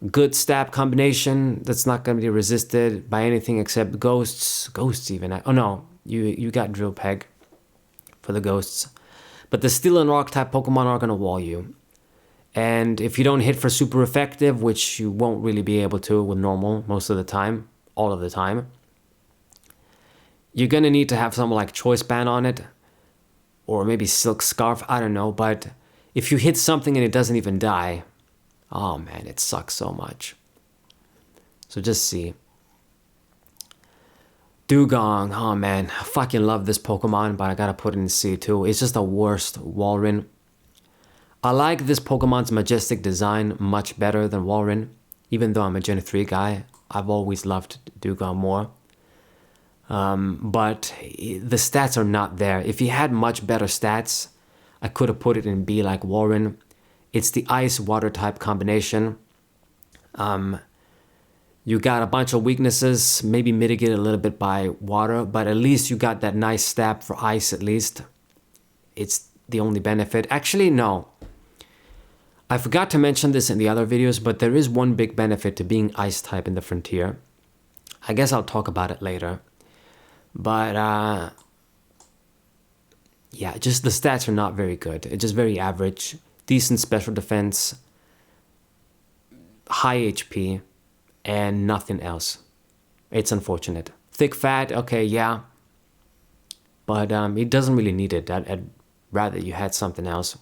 Good stab combination that's not going to be resisted by anything except ghosts. Ghosts even. Oh no, you got Drill Peg for the ghosts. But the Steel and Rock type Pokemon are going to wall you. And if you don't hit for super effective, which you won't really be able to with normal most of the time, all of the time, you're going to need to have something like Choice Band on it, or maybe Silk Scarf, I don't know. But if you hit something and it doesn't even die, oh man, it sucks so much. So just see. Dugong, oh man, I fucking love this Pokemon, but I gotta put it in C too. It's just the worst Walrein. I like this Pokemon's majestic design much better than Walrein. Even though I'm a Gen 3 guy, I've always loved Dugong more. But the stats are not there. If he had much better stats, I could have put it in B like Walrein. It's the ice-water type combination. You got a bunch of weaknesses, maybe mitigated a little bit by water, but at least you got that nice stab for ice at least. It's the only benefit. Actually, no. I forgot to mention this in the other videos, but there is one big benefit to being ice type in the Frontier. I guess I'll talk about it later. But, yeah, just the stats are not very good. It's just very average. Decent special defense, high HP, and nothing else. It's unfortunate. Thick fat, okay, yeah. But it doesn't really need it. I'd rather you had something else.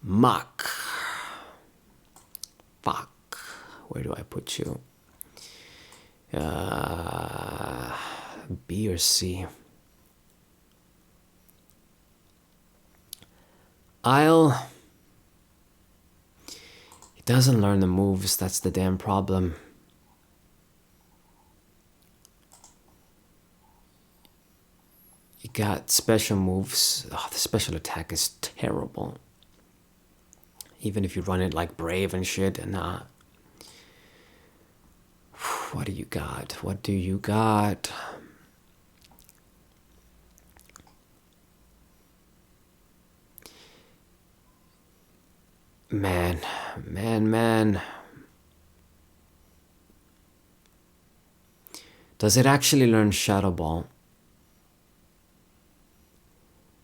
Mach. Fuck. Where do I put you? B or C? Isle. He doesn't learn the moves. That's the damn problem. You got special moves. Oh, the special attack is terrible. Even if you run it like Brave and shit, nah. What do you got? What do you got? Man. Does it actually learn Shadow Ball?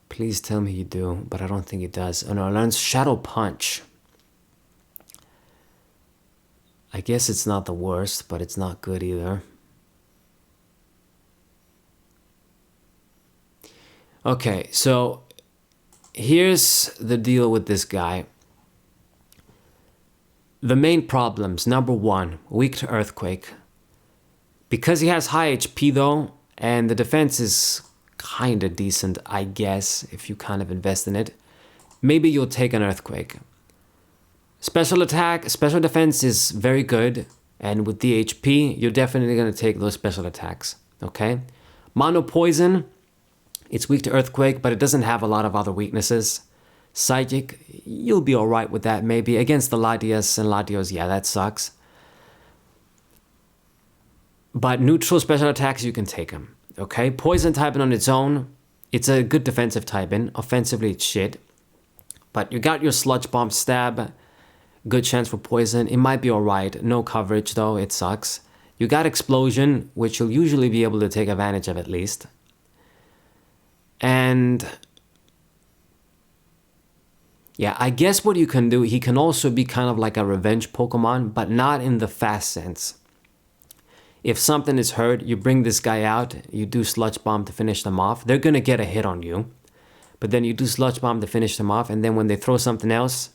Please tell me you do, but I don't think it does. Oh no, it learns Shadow Punch. I guess it's not the worst, but it's not good either. Okay, so here's the deal with this guy. The main problems, number one, weak to Earthquake. Because he has high HP though, and the defense is kinda decent, I guess, if you kind of invest in it, maybe you'll take an Earthquake. Special attack, special defense is very good, and with the HP, you're definitely gonna take those special attacks, okay? Mono Poison, it's weak to Earthquake, but it doesn't have a lot of other weaknesses. Psychic, you'll be alright with that maybe. Against the Latias and Latios, yeah, that sucks. But neutral special attacks, you can take them, okay? Poison typing on its own, it's a good defensive typing. Offensively, it's shit. But you got your Sludge Bomb Stab, good chance for poison. It might be alright. No coverage though, it sucks. You got Explosion, which you'll usually be able to take advantage of at least. And yeah, I guess what you can do, he can also be kind of like a revenge Pokemon, but not in the fast sense. If something is hurt, you bring this guy out, you do Sludge Bomb to finish them off. They're gonna get a hit on you. But then you do Sludge Bomb to finish them off, and then when they throw something else,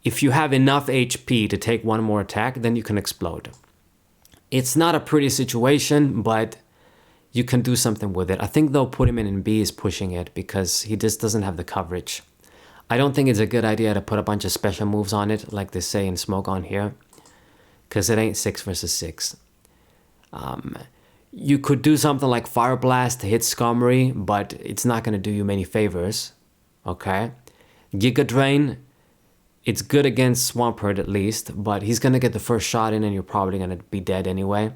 if you have enough HP to take one more attack, then you can explode. It's not a pretty situation, but you can do something with it. I think they'll put him in B is pushing it because he just doesn't have the coverage. I don't think it's a good idea to put a bunch of special moves on it, like they say in Smoke On here, because it ain't 6 versus 6. You could do something like Fire Blast to hit Skarmory, but it's not going to do you many favors, okay? Giga Drain, it's good against Swampert at least, but he's going to get the first shot in and you're probably going to be dead anyway.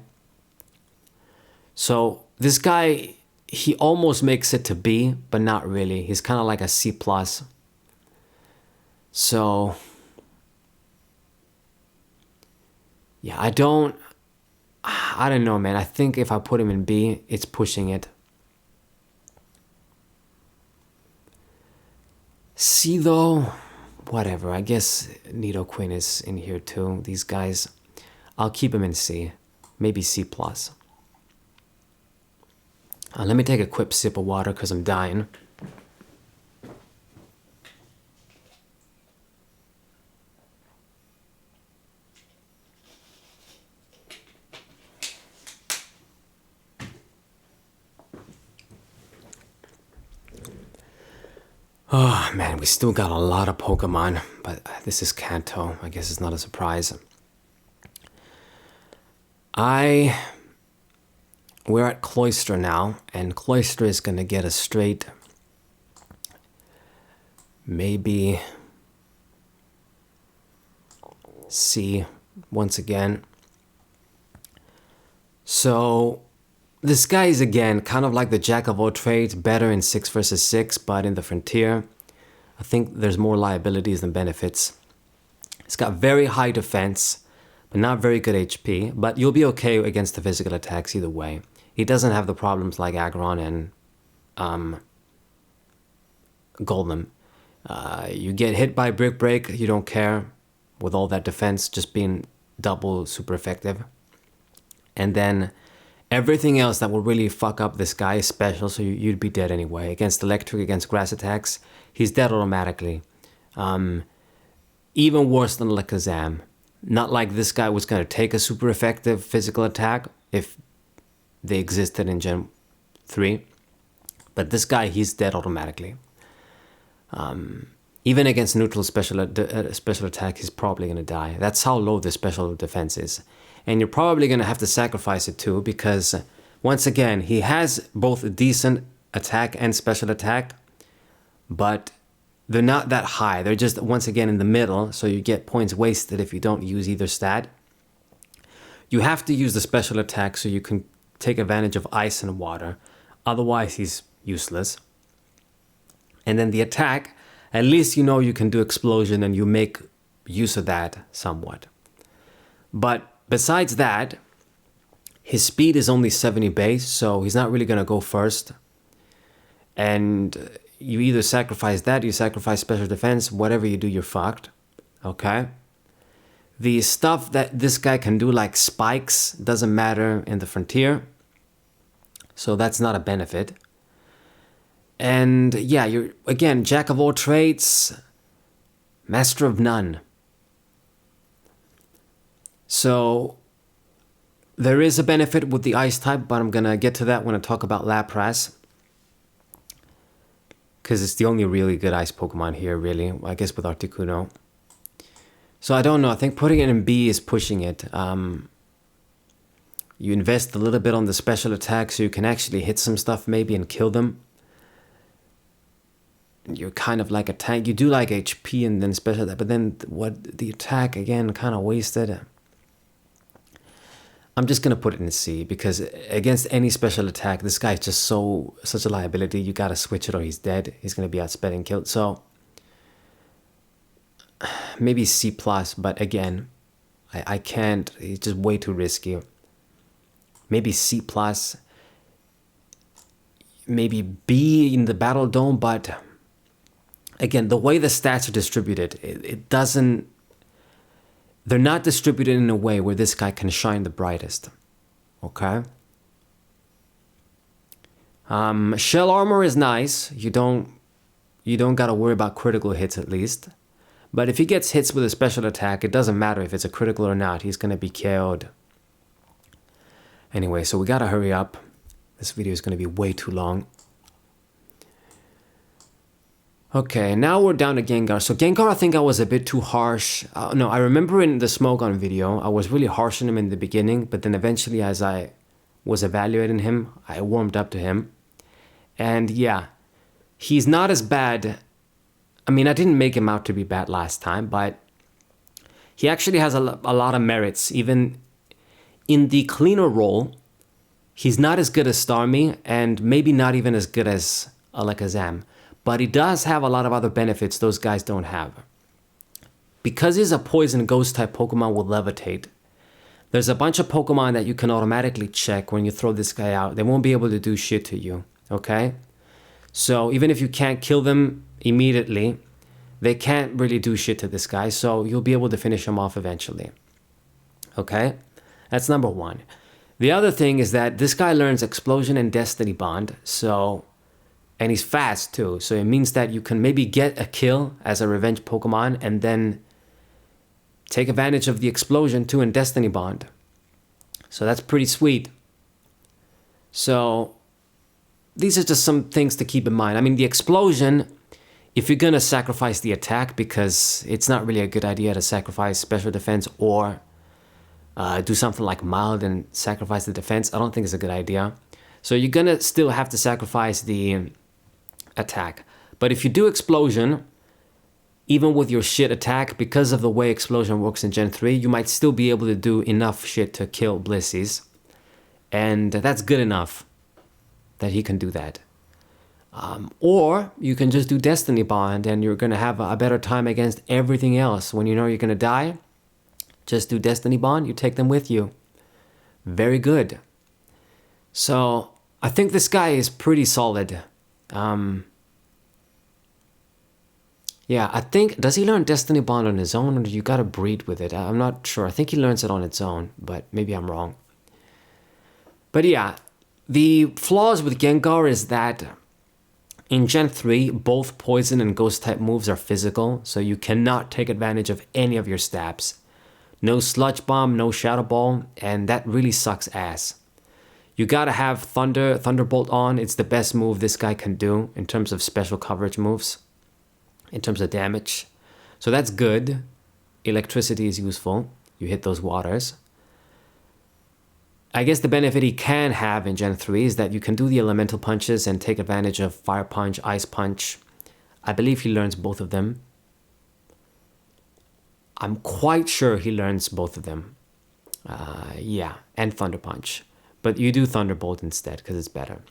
So this guy, he almost makes it to B, but not really. He's kind of like a C+. So Yeah, I don't know, man. I think if I put him in B, it's pushing it. C though, whatever. I guess Nidoqueen is in here too. These guys, I'll keep him in C. Maybe C+. Let me take a quick sip of water because I'm dying. Oh man, we still got a lot of Pokemon, but this is Kanto. I guess it's not a surprise. We're at Cloyster now, and Cloyster is gonna get a straight, maybe C once again. So this guy is again kind of like the jack of all trades, better in 6 versus 6, but in the Frontier, I think there's more liabilities than benefits. It's got very high defense, but not very good HP, but you'll be okay against the physical attacks either way. He doesn't have the problems like Aggron and Golem. You get hit by Brick Break, you don't care, with all that defense just being double super effective. And then everything else that will really fuck up this guy is special, so you'd be dead anyway. Against electric, against grass attacks, he's dead automatically. Even worse than Alakazam. Not like this guy was going to take a super effective physical attack if they existed in Gen 3. But this guy, he's dead automatically. Even against neutral special attack, he's probably going to die. That's how low the special defense is. And you're probably going to have to sacrifice it too, because once again, he has both a decent attack and special attack, but they're not that high. They're just, once again, in the middle, so you get points wasted if you don't use either stat. You have to use the special attack so you can take advantage of ice and water. Otherwise, he's useless. And then the attack, at least you know you can do explosion and you make use of that somewhat. But besides that, his speed is only 70 base, so he's not really going to go first. And you either sacrifice that, you sacrifice special defense, whatever you do, you're fucked. Okay? The stuff that this guy can do, like spikes, doesn't matter in the Frontier. So that's not a benefit. And yeah, you're, again, jack of all trades, master of none. So there is a benefit with the ice type, but I'm gonna get to that when I talk about Lapras, because it's the only really good ice Pokemon here, really, I guess, with Articuno. So I don't know, I think putting it in B is pushing it. You invest a little bit on the special attack so you can actually hit some stuff maybe and kill them. You're kind of like a tank. You do like HP and then special attack, but then what the attack, again, kind of wasted. I'm just going to put it in C, because against any special attack, this guy is just such a liability. You got to switch it or he's dead. He's going to be outsped and killed. So maybe C+, but again, I can't. It's just way too risky. Maybe C+, maybe B in the Battle Dome, but again, the way the stats are distributed, it doesn't... They're not distributed in a way where this guy can shine the brightest. Okay? Shell armor is nice. You don't gotta worry about critical hits at least. But if he gets hits with a special attack, it doesn't matter if it's a critical or not. He's gonna be KO'd. Anyway, so we gotta hurry up. This video is gonna be way too long. Okay, now we're down to Gengar. So Gengar, I think I was a bit too harsh. No, I remember in the Smogon video, I was really harsh on him in the beginning, but then eventually as I was evaluating him, I warmed up to him. And yeah, he's not as bad. I mean, I didn't make him out to be bad last time, but he actually has a lot of merits. Even in the cleaner role, he's not as good as Starmie, and maybe not even as good as Alakazam. But he does have a lot of other benefits those guys don't have. Because he's a poison ghost type Pokemon with Levitate, There's a bunch of Pokemon that you can automatically check when you throw this guy out. They won't be able to do shit to you, okay? So even if you can't kill them immediately, they can't really do shit to this guy, so you'll be able to finish him off eventually. Okay? That's number one. The other thing is that this guy learns Explosion and Destiny Bond, and he's fast too, so it means that you can maybe get a kill as a revenge Pokemon and then take advantage of the Explosion too in Destiny Bond. So that's pretty sweet. So these are just some things to keep in mind. I mean, the Explosion, if you're gonna sacrifice the attack, because it's not really a good idea to sacrifice special defense or do something like mild and sacrifice the defense. I don't think it's a good idea. So you're gonna still have to sacrifice the attack. But if you do Explosion, even with your shit attack, because of the way Explosion works in Gen 3, you might still be able to do enough shit to kill Blissey's. And that's good enough that he can do that. Or you can just do Destiny Bond and you're gonna have a better time against everything else. When you know you're gonna die, just do Destiny Bond, you take them with you. Very good. So I think this guy is pretty solid. Yeah, I think, does he learn Destiny Bond on his own, or do you gotta breed with it? I'm not sure. I think he learns it on its own, but maybe I'm wrong. But yeah, the flaws with Gengar is that in Gen 3, both Poison and Ghost type moves are physical, so you cannot take advantage of any of your stabs. No Sludge Bomb, no Shadow Ball, and that really sucks ass. You gotta have Thunderbolt on. It's the best move this guy can do in terms of special coverage moves, in terms of damage. So that's good. Electricity is useful. You hit those waters. I guess the benefit he can have in Gen 3 is that you can do the elemental punches and take advantage of Fire Punch, Ice Punch. I believe he learns both of them. I'm quite sure he learns both of them. Yeah, and Thunder Punch. But you do Thunderbolt instead because it's better.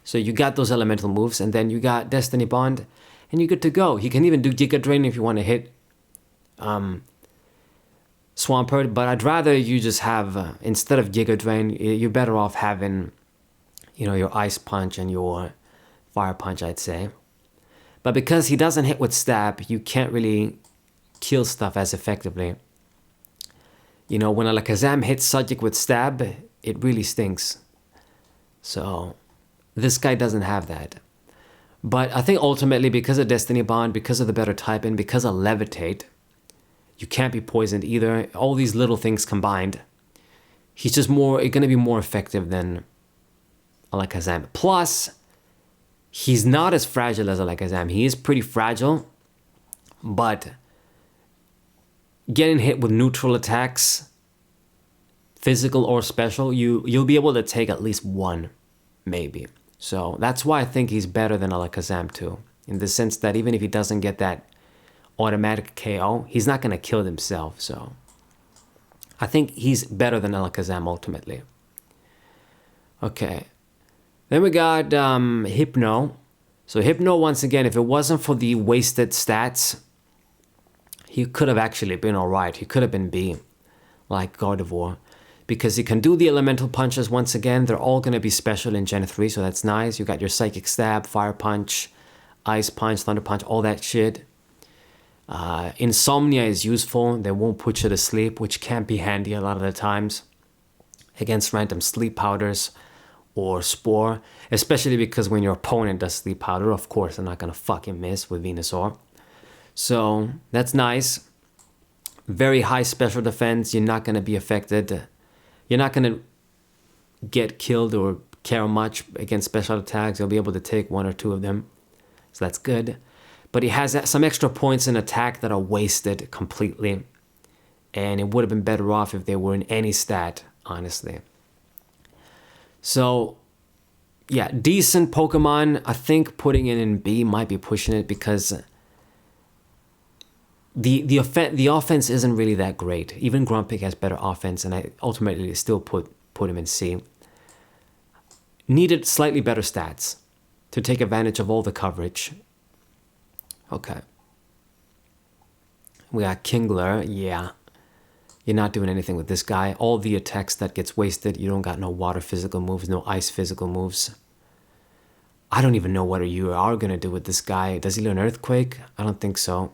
So you got those elemental moves, and then you got Destiny Bond, and you're good to go. He can even do Giga Drain if you want to hit Swampert, but I'd rather you just have, instead of Giga Drain, you're better off having, your Ice Punch and your Fire Punch, I'd say. But because he doesn't hit with Stab, you can't really kill stuff as effectively. When Alakazam hits Sajik with Stab, it really stinks. So this guy doesn't have that. But I think ultimately, because of Destiny Bond, because of the better type, and because of Levitate, you can't be poisoned either. All these little things combined, he's just going to be more effective than Alakazam. Plus, he's not as fragile as Alakazam. He is pretty fragile, but getting hit with neutral attacks, physical or special, you'll be able to take at least one, maybe. So that's why I think he's better than Alakazam too, in the sense that even if he doesn't get that automatic KO, he's not going to kill himself. So I think he's better than Alakazam ultimately. Okay. Then we got Hypno. So Hypno, once again, if it wasn't for the wasted stats, he could have actually been alright. He could have been B, like Gardevoir. Because he can do the elemental punches once again. They're all going to be special in Gen 3, so that's nice. You got your Psychic Stab, Fire Punch, Ice Punch, Thunder Punch, all that shit. Insomnia is useful. They won't put you to sleep, which can be handy a lot of the times against random sleep powders or Spore. Especially because when your opponent does sleep powder, of course, they're not going to fucking miss with Venusaur. So that's nice. Very high special defense. You're not going to be affected. You're not going to get killed or care much against special attacks. You'll be able to take one or two of them. So that's good. But he has some extra points in attack that are wasted completely. And it would have been better off if they were in any stat, honestly. So, yeah, decent Pokemon. I think putting it in B might be pushing it because the offense isn't really that great. Even Grumpig has better offense, and I ultimately still put him in C. Needed slightly better stats to take advantage of all the coverage. Okay. We got Kingler, yeah. you're not doing anything with this guy. All the attacks that gets wasted, you don't got no water physical moves, no ice physical moves. I don't even know what you are going to do with this guy. Does he learn Earthquake? I don't think so.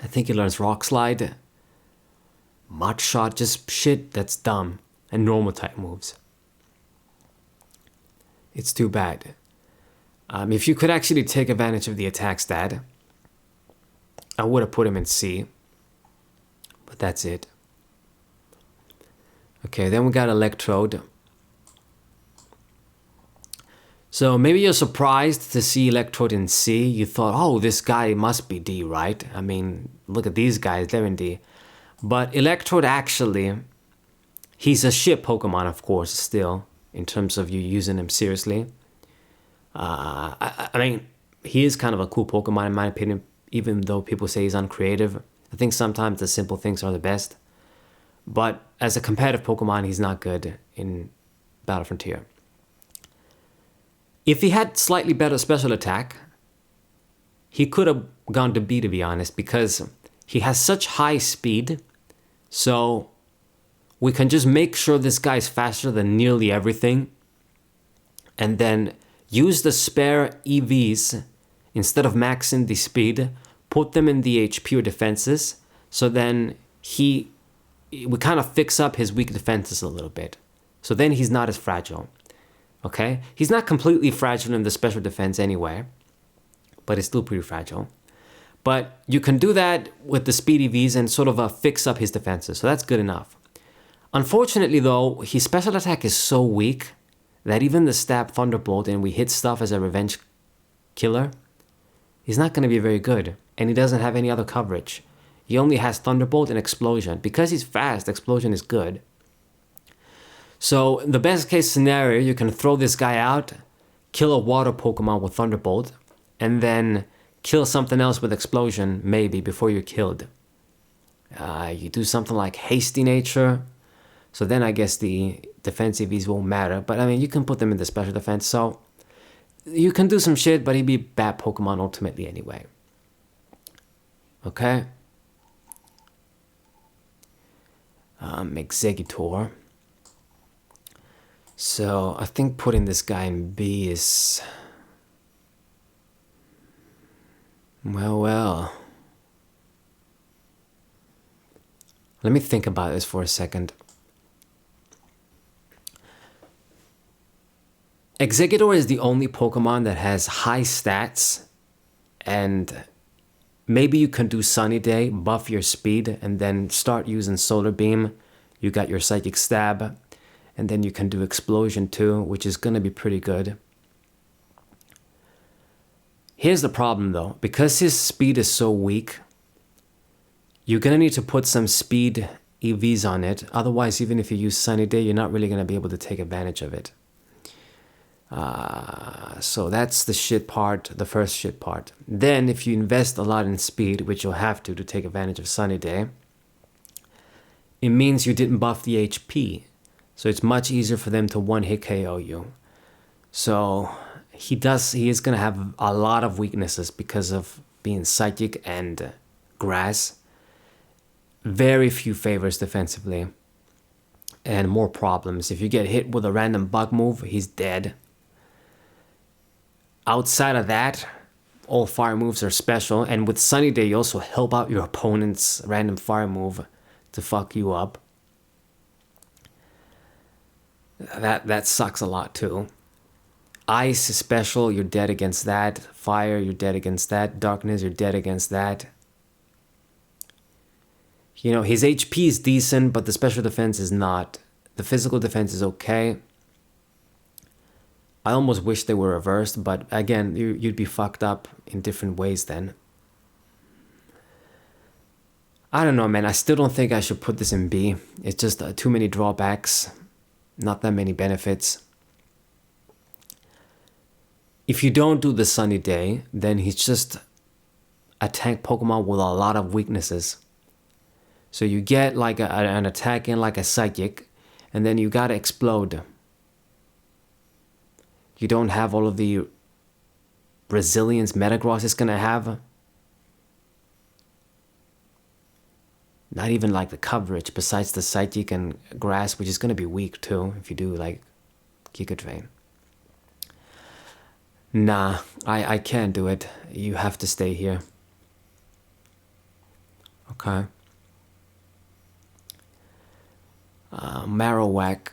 I think he learns Rock Slide. Mud Shot, just shit that's dumb. And normal type moves. It's too bad. If you could actually take advantage of the attack stat, I would have put him in C. But that's it. Okay, then we got Electrode. So maybe you're surprised to see Electrode in C. You thought, oh, this guy must be D, right? I mean, look at these guys, they're in D. But Electrode actually, he's a shit Pokemon, of course, still, in terms of you using him seriously. I mean, he is kind of a cool Pokemon in my opinion, even though people say he's uncreative. I think sometimes the simple things are the best. But as a competitive Pokemon, he's not good in Battle Frontier. If he had slightly better special attack, he could have gone to B, to be honest, because he has such high speed. So we can just make sure this guy's faster than nearly everything. And then use the spare EVs, instead of maxing the speed, put them in the HP or defenses. So then we kind of fix up his weak defenses a little bit. So then he's not as fragile. Okay? He's not completely fragile in the special defense anyway, but it's still pretty fragile. But you can do that with the speed EVs and sort of fix up his defenses. So that's good enough. Unfortunately though, his special attack is so weak that even the stab Thunderbolt and we hit stuff as a revenge killer, he's not going to be very good. And he doesn't have any other coverage. He only has Thunderbolt and Explosion. Because he's fast, Explosion is good. So the best case scenario, you can throw this guy out, kill a water Pokemon with Thunderbolt, and then kill something else with Explosion, maybe, before you're killed. You do something like Hasty Nature, so then I guess the defensive EVs won't matter. But I mean, you can put them in the special defense, so you can do some shit, but he'd be a bad Pokemon ultimately anyway. Okay? Exeggutor. So I think putting this guy in B is... Well. Let me think about this for a second. Exeggutor is the only Pokemon that has high stats, and maybe you can do Sunny Day, buff your speed, and then start using Solar Beam. You got your Psychic Stab, and then you can do Explosion too, which is going to be pretty good. Here's the problem though, because his speed is so weak, you're going to need to put some speed EVs on it. Otherwise, even if you use Sunny Day, you're not really going to be able to take advantage of it. So that's the shit part, the first shit part. Then if you invest a lot in speed, which you'll have to take advantage of Sunny Day, it means you didn't buff the HP. So it's much easier for them to one-hit KO you. So he is going to have a lot of weaknesses because of being Psychic and Grass. Very few favors defensively. And more problems. If you get hit with a random bug move, he's dead. Outside of that, all fire moves are special. And with Sunny Day, you also help out your opponent's random fire move to fuck you up. That sucks a lot too. Ice is special, you're dead against that. Fire, you're dead against that. Darkness, you're dead against that. You know, his HP is decent, but the special defense is not. The physical defense is okay. I almost wish they were reversed, but again, you'd be fucked up in different ways then. I don't know, man. I still don't think I should put this in B. It's just too many drawbacks. Not that many benefits. If you don't do the Sunny Day, then he's just a tank Pokemon with a lot of weaknesses. So you get like an attack in like a Psychic, and then you gotta explode. You don't have all of the resilience Metagross is gonna have. Not even like the coverage, besides the psychic and grass, which is going to be weak too if you do like Giga Drain. Nah, I can't do it. You have to stay here. Okay. Marowak.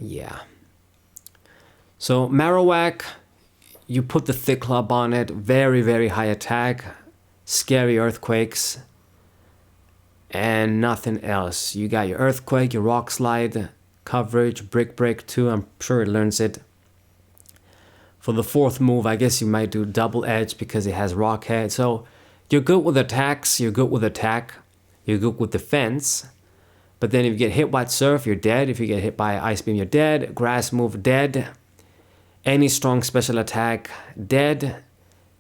Yeah. So Marowak, you put the thick club on it, very, very high attack, scary earthquakes, and nothing else. You got your earthquake, your rock slide, coverage, brick break too. I'm sure it learns it. For the fourth move, I guess you might do double edge because it has rock head. So you're good with attacks, you're good with attack, you're good with defense. But then if you get hit by surf, you're dead. If you get hit by ice beam, you're dead. Grass move, dead. Any strong special attack, dead.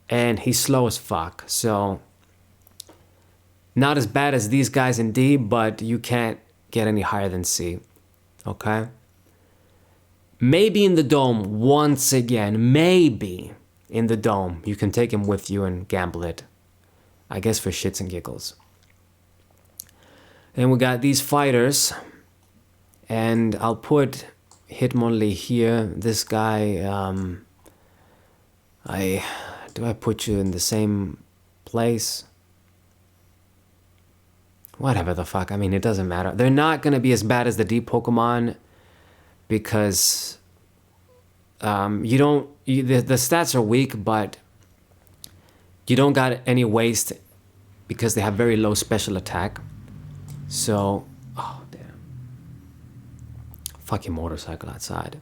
And he's slow as fuck. So not as bad as these guys in D, but you can't get any higher than C. Okay? Maybe in the dome, once again, maybe in the dome, you can take him with you and gamble it. I guess for shits and giggles. And we got these fighters. And I'll put Hitmonlee here. This guy, do I put you in the same place? Whatever the fuck. I mean, it doesn't matter. They're not going to be as bad as the D Pokemon because the stats are weak, but you don't got any waste because they have very low special attack. So, oh damn. Fucking motorcycle outside.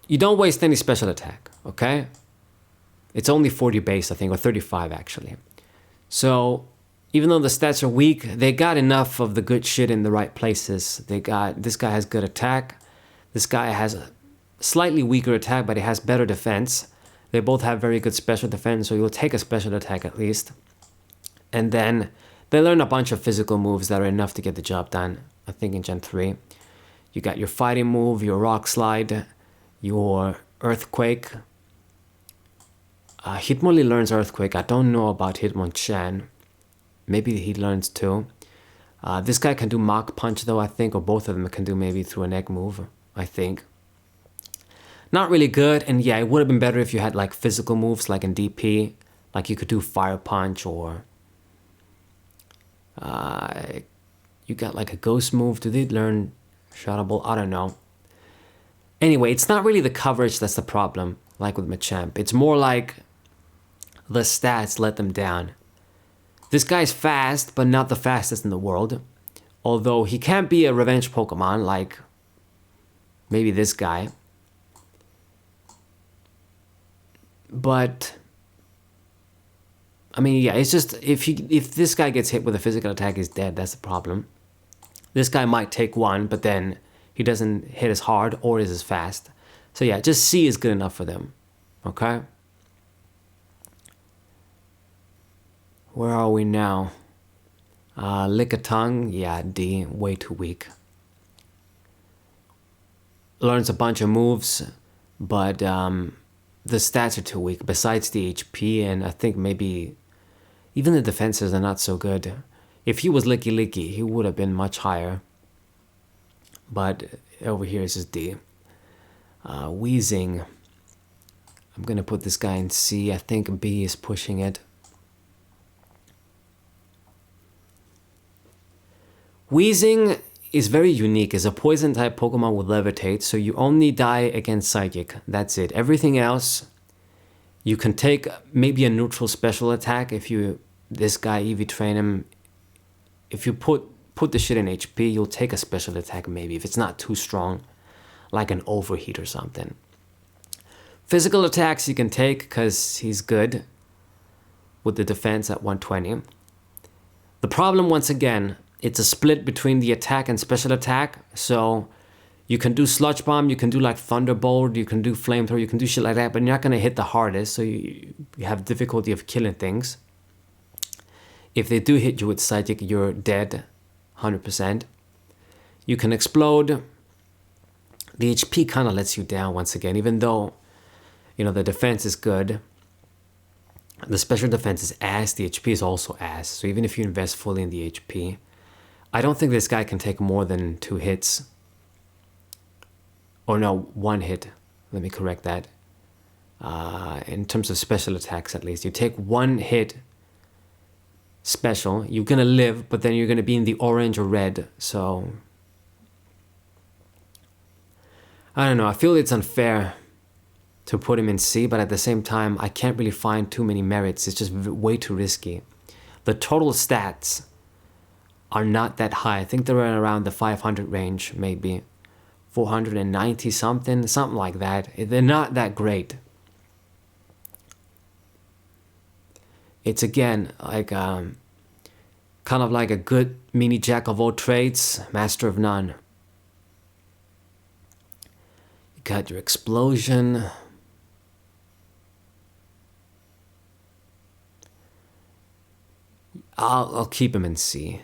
You don't waste any special attack, okay? It's only 40 base, I think, or 35 actually. So, even though the stats are weak, they got enough of the good shit in the right places. This guy has good attack. This guy has a slightly weaker attack, but he has better defense. They both have very good special defense, so you'll take a special attack at least. And then they learn a bunch of physical moves that are enough to get the job done, I think in Gen 3. You got your fighting move, your rock slide, your earthquake. Hitmonlee learns earthquake. I don't know about Hitmonchan. Maybe he learns too. This guy can do Mach Punch though, I think, or both of them can do maybe through an egg move, I think. Not really good, and yeah, it would have been better if you had like physical moves like in DP. Like you could do Fire Punch or... you got like a ghost move. Do they learn Shoutable? I don't know. Anyway, it's not really the coverage that's the problem, like with Machamp. It's more like the stats let them down. This guy's fast, but not the fastest in the world. Although he can't be a revenge Pokemon like maybe this guy. But I mean, yeah, it's just if this guy gets hit with a physical attack, he's dead. That's the problem. This guy might take one, but then he doesn't hit as hard or is as fast. So yeah, just C is good enough for them. Okay? Where are we now? Lickitung, yeah, D, way too weak. Learns a bunch of moves, but the stats are too weak. Besides the HP, and I think maybe even the defenses are not so good. If he was Licky, he would have been much higher. But over here is just D. Wheezing. I'm gonna put this guy in C. I think B is pushing it. Wheezing is very unique. It's a poison type Pokemon with Levitate, so you only die against Psychic. That's it. Everything else, you can take maybe a neutral special attack if you, this guy EV train him. If you put the shit in HP, you'll take a special attack maybe, if it's not too strong, like an overheat or something. Physical attacks you can take because he's good with the defense at 120. The problem, once again, it's a split between the attack and special attack. So you can do Sludge Bomb, you can do like Thunderbolt, you can do Flamethrower, you can do shit like that, but you're not going to hit the hardest, so you have difficulty of killing things. If they do hit you with Psychic, you're dead, 100%. You can Explode. The HP kind of lets you down once again, even though, you know, the defense is good. The special defense is ass, the HP is also ass. So even if you invest fully in the HP, I don't think this guy can take more than 2 hits. Or no, 1 hit. Let me correct that. In terms of special attacks, at least. You take 1 hit special, you're gonna live, but then you're gonna be in the orange or red. So I don't know. I feel it's unfair to put him in C, but at the same time, I can't really find too many merits. It's just way too risky. The total stats are not that high. I think they're around the 500 range, maybe 490 something like that. They're not that great. It's again like kind of like a good mini jack of all trades, master of none. You got your explosion. I'll keep him in C.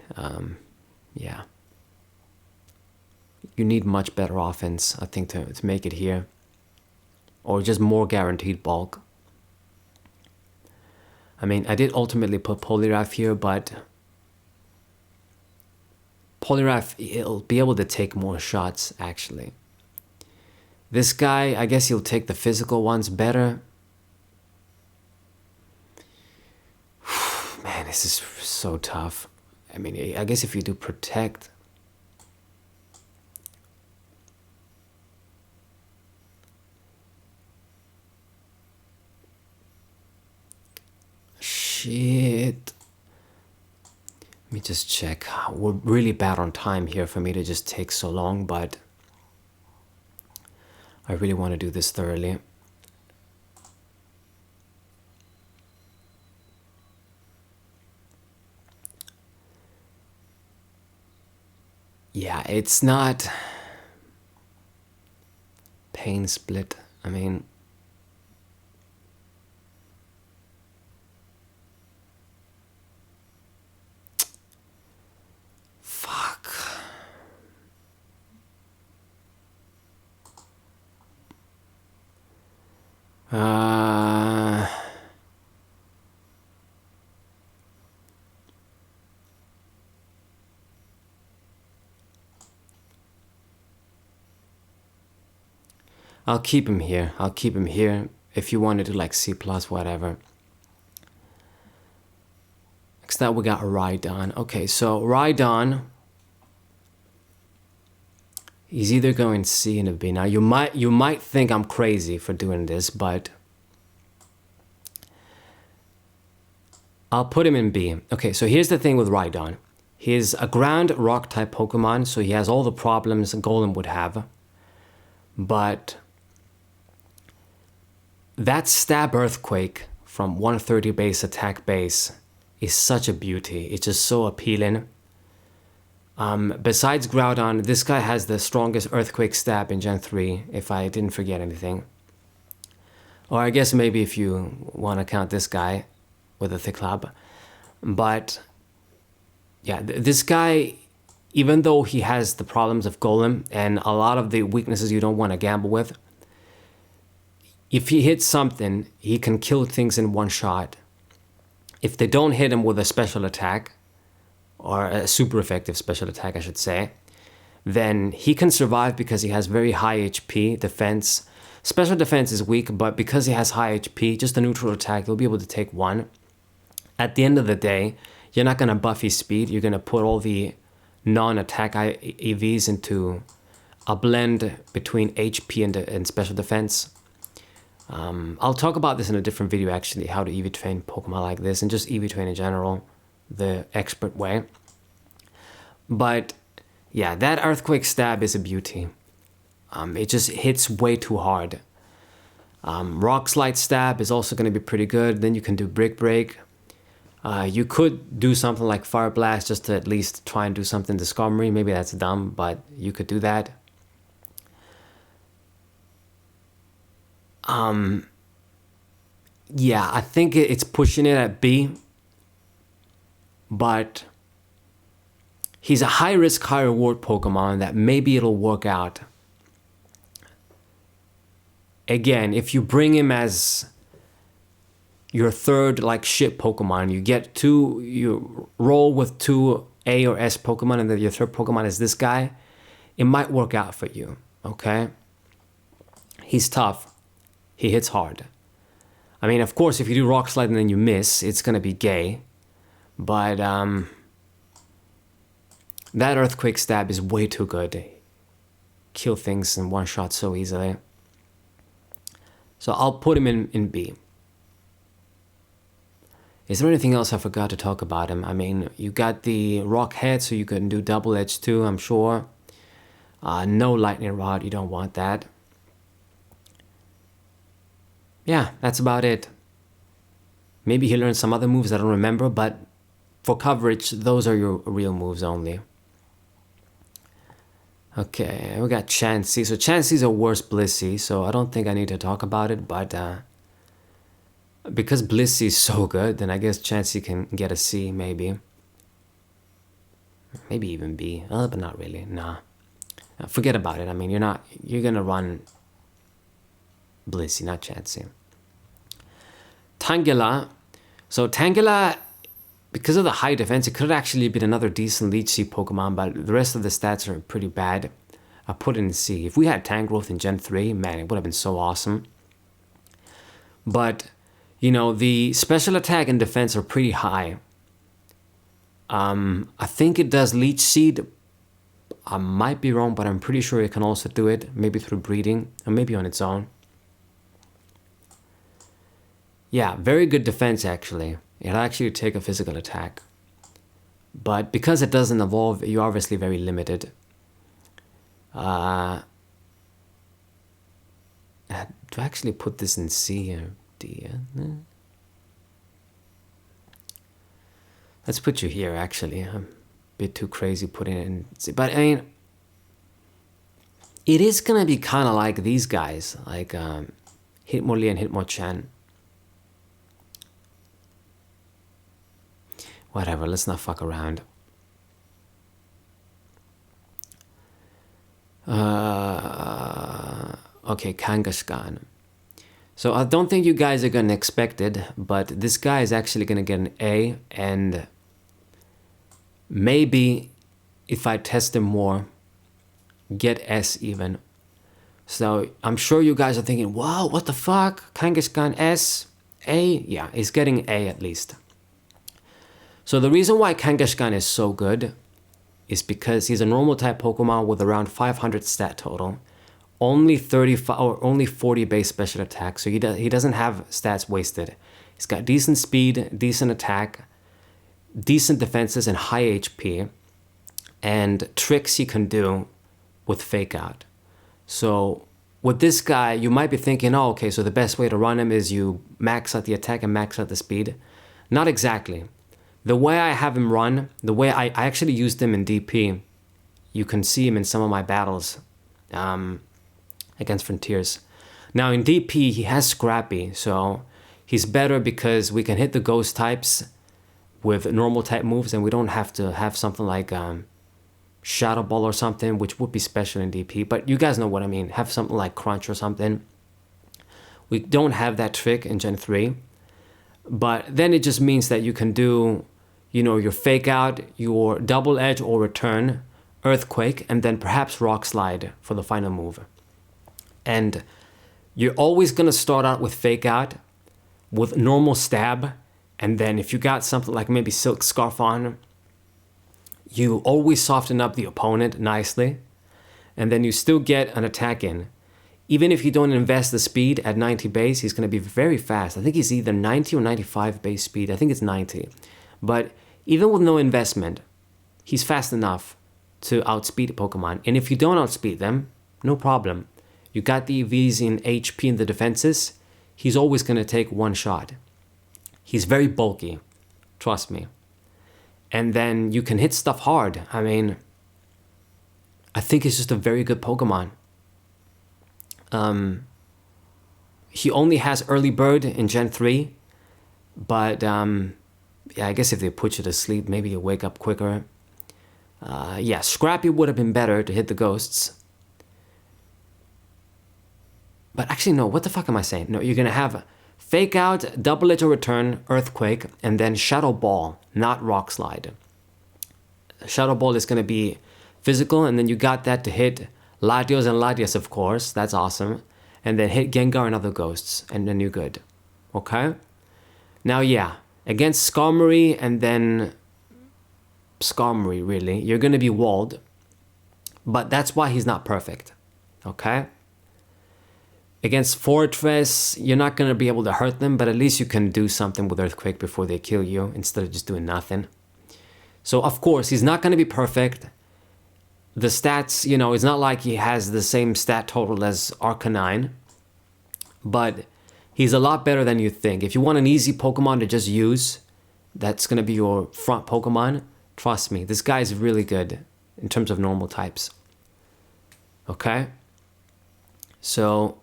Yeah. You need much better offense, I think, to make it here. Or just more guaranteed bulk. I mean, I did ultimately put Polyrath here, but Polyrath, he'll be able to take more shots, actually. This guy, I guess he'll take the physical ones better. Man, this is so tough. I mean, I guess if you do protect... Shit. Let me just check. We're really bad on time here for me to just take so long, but I really want to do this thoroughly. Yeah, it's not pain split. I mean, fuck. I'll keep him here. I'll keep him here. If you want to do like C+, whatever. Next up, we got Rhydon. Okay, so Rhydon, he's either going C and a B. Now, you might think I'm crazy for doing this, but I'll put him in B. Okay, so here's the thing with Rhydon. He's a ground rock type Pokemon, so he has all the problems a Golem would have. But that stab earthquake from 130 base attack base is such a beauty. It's just so appealing. Besides Groudon, this guy has the strongest earthquake stab in Gen 3, if I didn't forget anything. Or I guess maybe if you want to count this guy with a thick club. But yeah, this guy, even though he has the problems of Golem and a lot of the weaknesses you don't want to gamble with, if he hits something, he can kill things in one shot. If they don't hit him with a special attack, or a super effective special attack, I should say, then he can survive because he has very high HP, defense. Special defense is weak, but because he has high HP, just a neutral attack, he'll be able to take 1. At the end of the day, you're not going to buff his speed. You're going to put all the non-attack EVs into a blend between HP and special defense. I'll talk about this in a different video, actually, how to EV train Pokemon like this, and just EV train in general, the expert way. But yeah, that Earthquake Stab is a beauty. It just hits way too hard. Rock Slide Stab is also going to be pretty good. Then you can do Brick Break. You could do something like Fire Blast just to at least try and do something to Skarmory. Maybe that's dumb, but you could do that. Yeah, I think it's pushing it at B, but he's a high risk, high reward Pokemon that maybe it'll work out. Again, if you bring him as, your third like ship Pokemon. You roll with 2 A or S Pokemon, and then your third Pokemon is this guy. It might work out for you, okay? He's tough. He hits hard. I mean, of course, if you do Rock Slide and then you miss, it's gonna be gay. But that Earthquake Stab is way too good. Kill things in one shot so easily. So I'll put him in B. Is there anything else I forgot to talk about him? I mean, you got the Rock Head, so you can do Double Edge too, I'm sure. No Lightning Rod, you don't want that. Yeah, that's about it. Maybe he learned some other moves I don't remember, but for coverage, those are your real moves only. Okay, we got Chansey. So Chansey's a worse Blissey, so I don't think I need to talk about it, but because Blissey's so good, then I guess Chansey can get a C, maybe. Maybe even B, but not really, nah. Forget about it. I mean, you're gonna run Blissey, not Chansey. Tangela. So Tangela, because of the high defense, it could actually been another decent Leech Seed Pokemon, but the rest of the stats are pretty bad. I put it in C. If we had Tangrowth in Gen 3, man, it would have been so awesome. But, you know, the special attack and defense are pretty high. I think it does Leech Seed. I might be wrong, but I'm pretty sure it can also do it, maybe through breeding, or maybe on its own. Yeah, very good defense, actually. It'll actually take a physical attack. But because it doesn't evolve, you're obviously very limited. Do I actually put this in C or D? Let's put you here, actually. I'm a bit too crazy putting it in C. But, I mean, it is going to be kind of like these guys, like Hitmonlee and Hitmonchan. Whatever, let's not fuck around. Okay, Kangaskhan. So I don't think you guys are gonna expect it, but this guy is actually gonna get an A, and maybe if I test him more, get S even. So I'm sure you guys are thinking, wow, what the fuck? Kangaskhan S, A? Yeah, he's getting A at least. So the reason why Kangaskhan is so good is because he's a normal type Pokemon with around 500 stat total, only 35 or only 40 base special attack, so he doesn't have stats wasted. He's got decent speed, decent attack, decent defenses, and high HP, and tricks he can do with Fake Out. So with this guy, you might be thinking, oh, okay, so the best way to run him is you max out the attack and max out the speed. Not exactly. The way I have him run, the way I actually used him in DP, you can see him in some of my battles against Frontiers. Now in DP, he has Scrappy, so he's better because we can hit the ghost types with normal type moves, and we don't have to have something like Shadow Ball or something, which would be special in DP, but you guys know what I mean. Have something like Crunch or something. We don't have that trick in Gen 3, but then it just means that you can do, you know, your Fake Out, your Double Edge or Return, Earthquake, and then perhaps Rock Slide for the final move. And you're always going to start out with Fake Out, with normal Stab, and then if you got something like maybe Silk Scarf on, you always soften up the opponent nicely, and then you still get an attack in. Even if you don't invest the speed at 90 base, he's going to be very fast. I think he's either 90 or 95 base speed. I think it's 90. But even with no investment, he's fast enough to outspeed Pokemon. And if you don't outspeed them, no problem. You got the EVs in HP and the defenses, he's always going to take one shot. He's very bulky, trust me. And then you can hit stuff hard. I mean, I think he's just a very good Pokemon. He only has Early Bird in Gen 3, but yeah, I guess if they put you to sleep, maybe you'll wake up quicker. Yeah, Scrappy would have been better to hit the ghosts. But actually, no, what the fuck am I saying? No, you're going to have Fake Out, Double Edge Return, Earthquake, and then Shadow Ball, not Rock Slide. Shadow Ball is going to be physical, and then you got that to hit Latios and Latias, of course. That's awesome. And then hit Gengar and other ghosts, and then you're good. Okay? Now, yeah, against Skarmory and then Skarmory, really, you're going to be walled. But that's why he's not perfect. Okay? Against Fortress, you're not going to be able to hurt them, but at least you can do something with Earthquake before they kill you instead of just doing nothing. So, of course, he's not going to be perfect. The stats, you know, it's not like he has the same stat total as Arcanine, but he's a lot better than you think. If you want an easy Pokemon to just use, that's going to be your front Pokemon, trust me, this guy is really good in terms of normal types. Okay? So,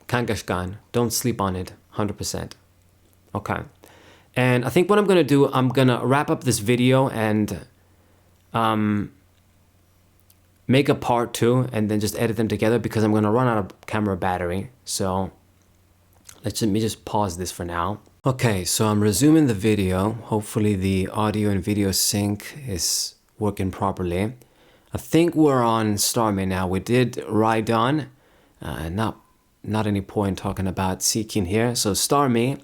Kangaskhan, don't sleep on it, 100%. Okay. And I think what I'm going to do, I'm going to wrap up this video and make a part 2 and then just edit them together because I'm going to run out of camera battery. So let me just pause this for now. Okay, so I'm resuming the video. Hopefully the audio and video sync is working properly. I think we're on Starmie now. We did Rhydon. Not any point talking about Seeking here. So Starmie.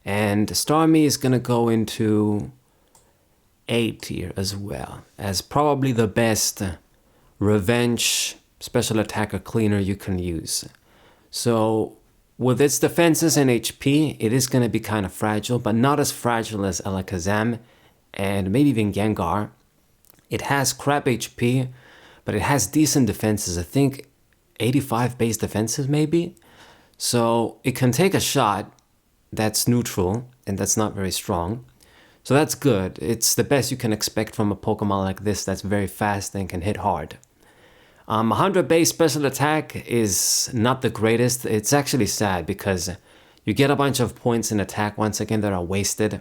And Starmie is going to go into A tier as well, as probably the best revenge special attacker cleaner you can use. So with its defenses and HP, it is going to be kind of fragile, but not as fragile as Alakazam and maybe even Gengar. It has crap HP, but it has decent defenses. I think 85 base defenses maybe. So it can take a shot that's neutral and that's not very strong. So that's good. It's the best you can expect from a Pokemon like this that's very fast and can hit hard. 100 base special attack is not the greatest. It's actually sad because you get a bunch of points in attack once again that are wasted.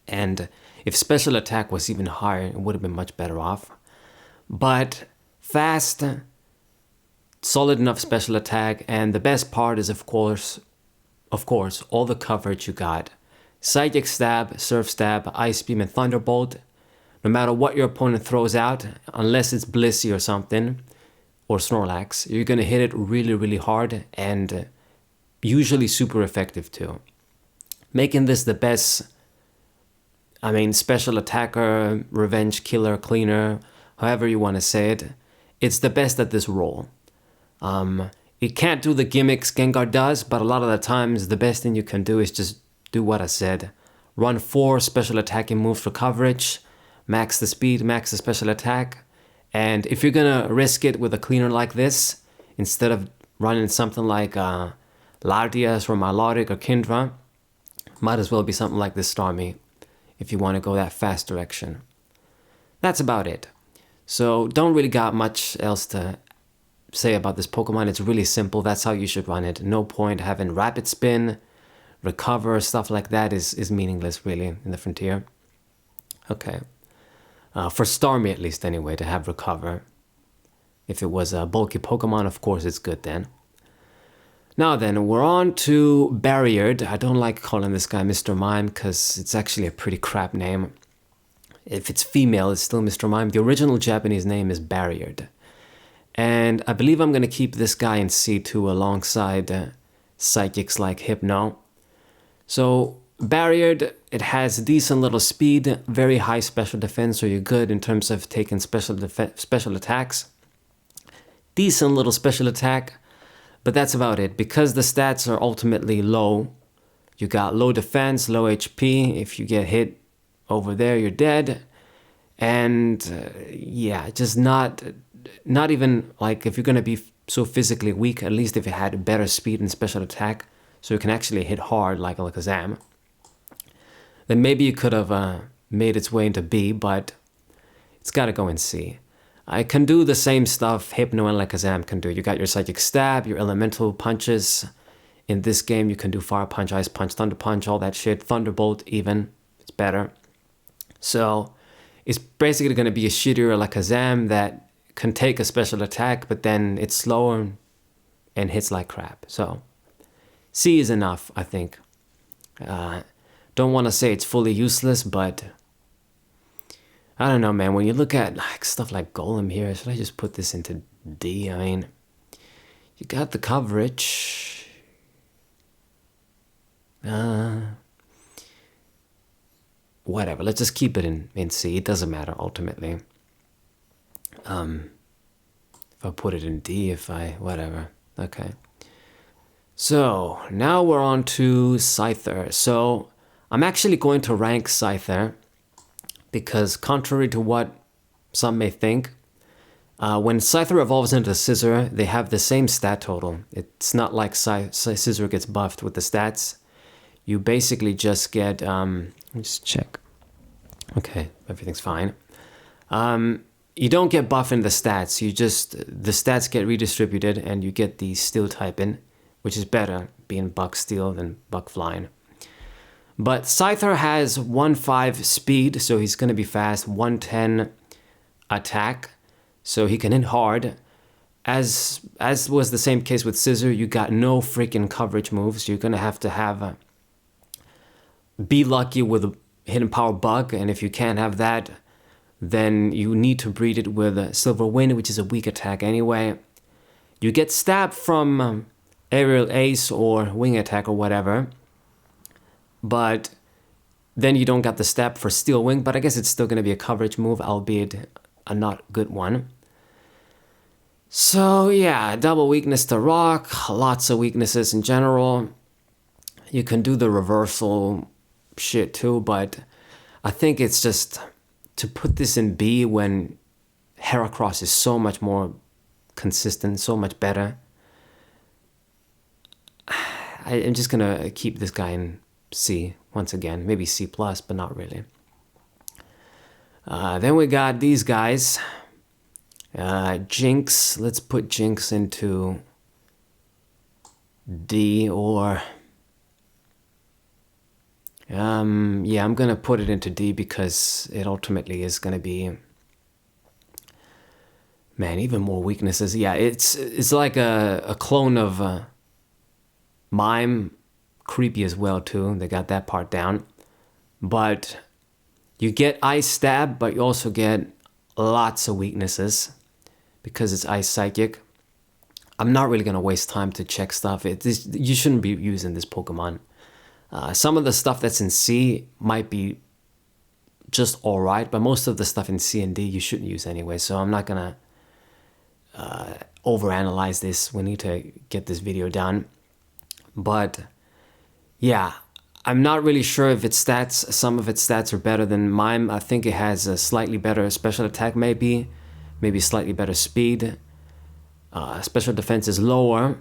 And if special attack was even higher, it would have been much better off. But fast, solid enough special attack, and the best part is of course, all the coverage you got. Psychic Stab, Surf Stab, Ice Beam, and Thunderbolt. No matter what your opponent throws out, unless it's Blissey or something, or Snorlax, you're going to hit it really, really hard and usually super effective too. Making this the best, special attacker, revenge killer, cleaner, however you want to say it. It's the best at this role. It can't do the gimmicks Gengar does, but a lot of the times the best thing you can do is just do what I said. Run 4 special attacking moves for coverage, max the speed, max the special attack, and if you're gonna risk it with a cleaner like this, instead of running something like Latias or Milotic or Kindra, might as well be something like this Starmie, if you want to go that fast direction. That's about it. So don't really got much else to say about this Pokemon. It's really simple. That's how you should run it. No point having Rapid Spin, Recover, stuff like that is meaningless really in the Frontier. Okay. For Starmie at least anyway, to have Recover. If it was a bulky Pokemon, of course it's good then. Now then, we're on to Barriered. I don't like calling this guy Mr. Mime because it's actually a pretty crap name. If it's female, it's still Mr. Mime. The original Japanese name is Barriered. And I believe I'm going to keep this guy in C2 alongside psychics like Hypno. So Barriered, it has decent little speed, very high special defense, so you're good in terms of taking special attacks. Decent little special attack, but that's about it. Because the stats are ultimately low, you got low defense, low HP. If you get hit over there, you're dead. And yeah, just not even like if you're going to be so physically weak, at least if it had better speed and special attack, so you can actually hit hard like Alakazam, then maybe you could have made its way into B, but it's got to go in C. I can do the same stuff Hypno and Alakazam can do. You got your Psychic Stab, your Elemental Punches. In this game, you can do Fire Punch, Ice Punch, Thunder Punch, all that shit. Thunderbolt even, it's better. So it's basically going to be a shittier Alakazam that can take a special attack, but then it's slower and hits like crap. So C is enough, I think. Don't want to say it's fully useless, but I don't know, man. When you look at like stuff like Golem here, should I just put this into D? I mean, you got the coverage. Whatever. Let's just keep it in C. It doesn't matter ultimately. If I put it in D, whatever. Okay. So now we're on to Scyther. So I'm actually going to rank Scyther because contrary to what some may think, when Scyther evolves into Scissor, they have the same stat total. It's not like Scissor gets buffed with the stats. You basically just get, let me just check. Okay, everything's fine. You don't get buffed in the stats. The stats get redistributed and you get the steel type in, which is better, being buck steel than buck flying. But Scyther has 1.5 speed, so he's going to be fast, 110 attack, so he can hit hard. As was the same case with Scissor, you got no freaking coverage moves. You're going to have be lucky with a hidden power bug, and if you can't have that, then you need to breed it with Silver Wind, which is a weak attack anyway. You get stabbed from Aerial Ace or Wing Attack or whatever, but then you don't got the stab for Steel Wing, but I guess it's still going to be a coverage move, albeit a not good one. So yeah, double weakness to rock, lots of weaknesses in general. You can do the reversal shit too, but I think it's just to put this in B when Heracross is so much more consistent, so much better. I'm just gonna keep this guy in C once again, maybe C+, but not really. Then we got these guys. Jinx, let's put Jinx into D, or yeah, I'm gonna put it into D because it ultimately is gonna be, man, even more weaknesses. Yeah, it's like a clone of Mime, creepy as well too. They got that part down, but you get Ice Stab, but you also get lots of weaknesses because it's Ice Psychic. I'm not really gonna waste time to check stuff. You shouldn't be using this Pokemon. Some of the stuff that's in C might be just alright, but most of the stuff in C and D you shouldn't use anyway, so I'm not gonna overanalyze this. We need to get this video done. But yeah, I'm not really sure if its stats, some of its stats are better than Mime. I think it has a slightly better special attack, maybe slightly better speed. Special defense is lower.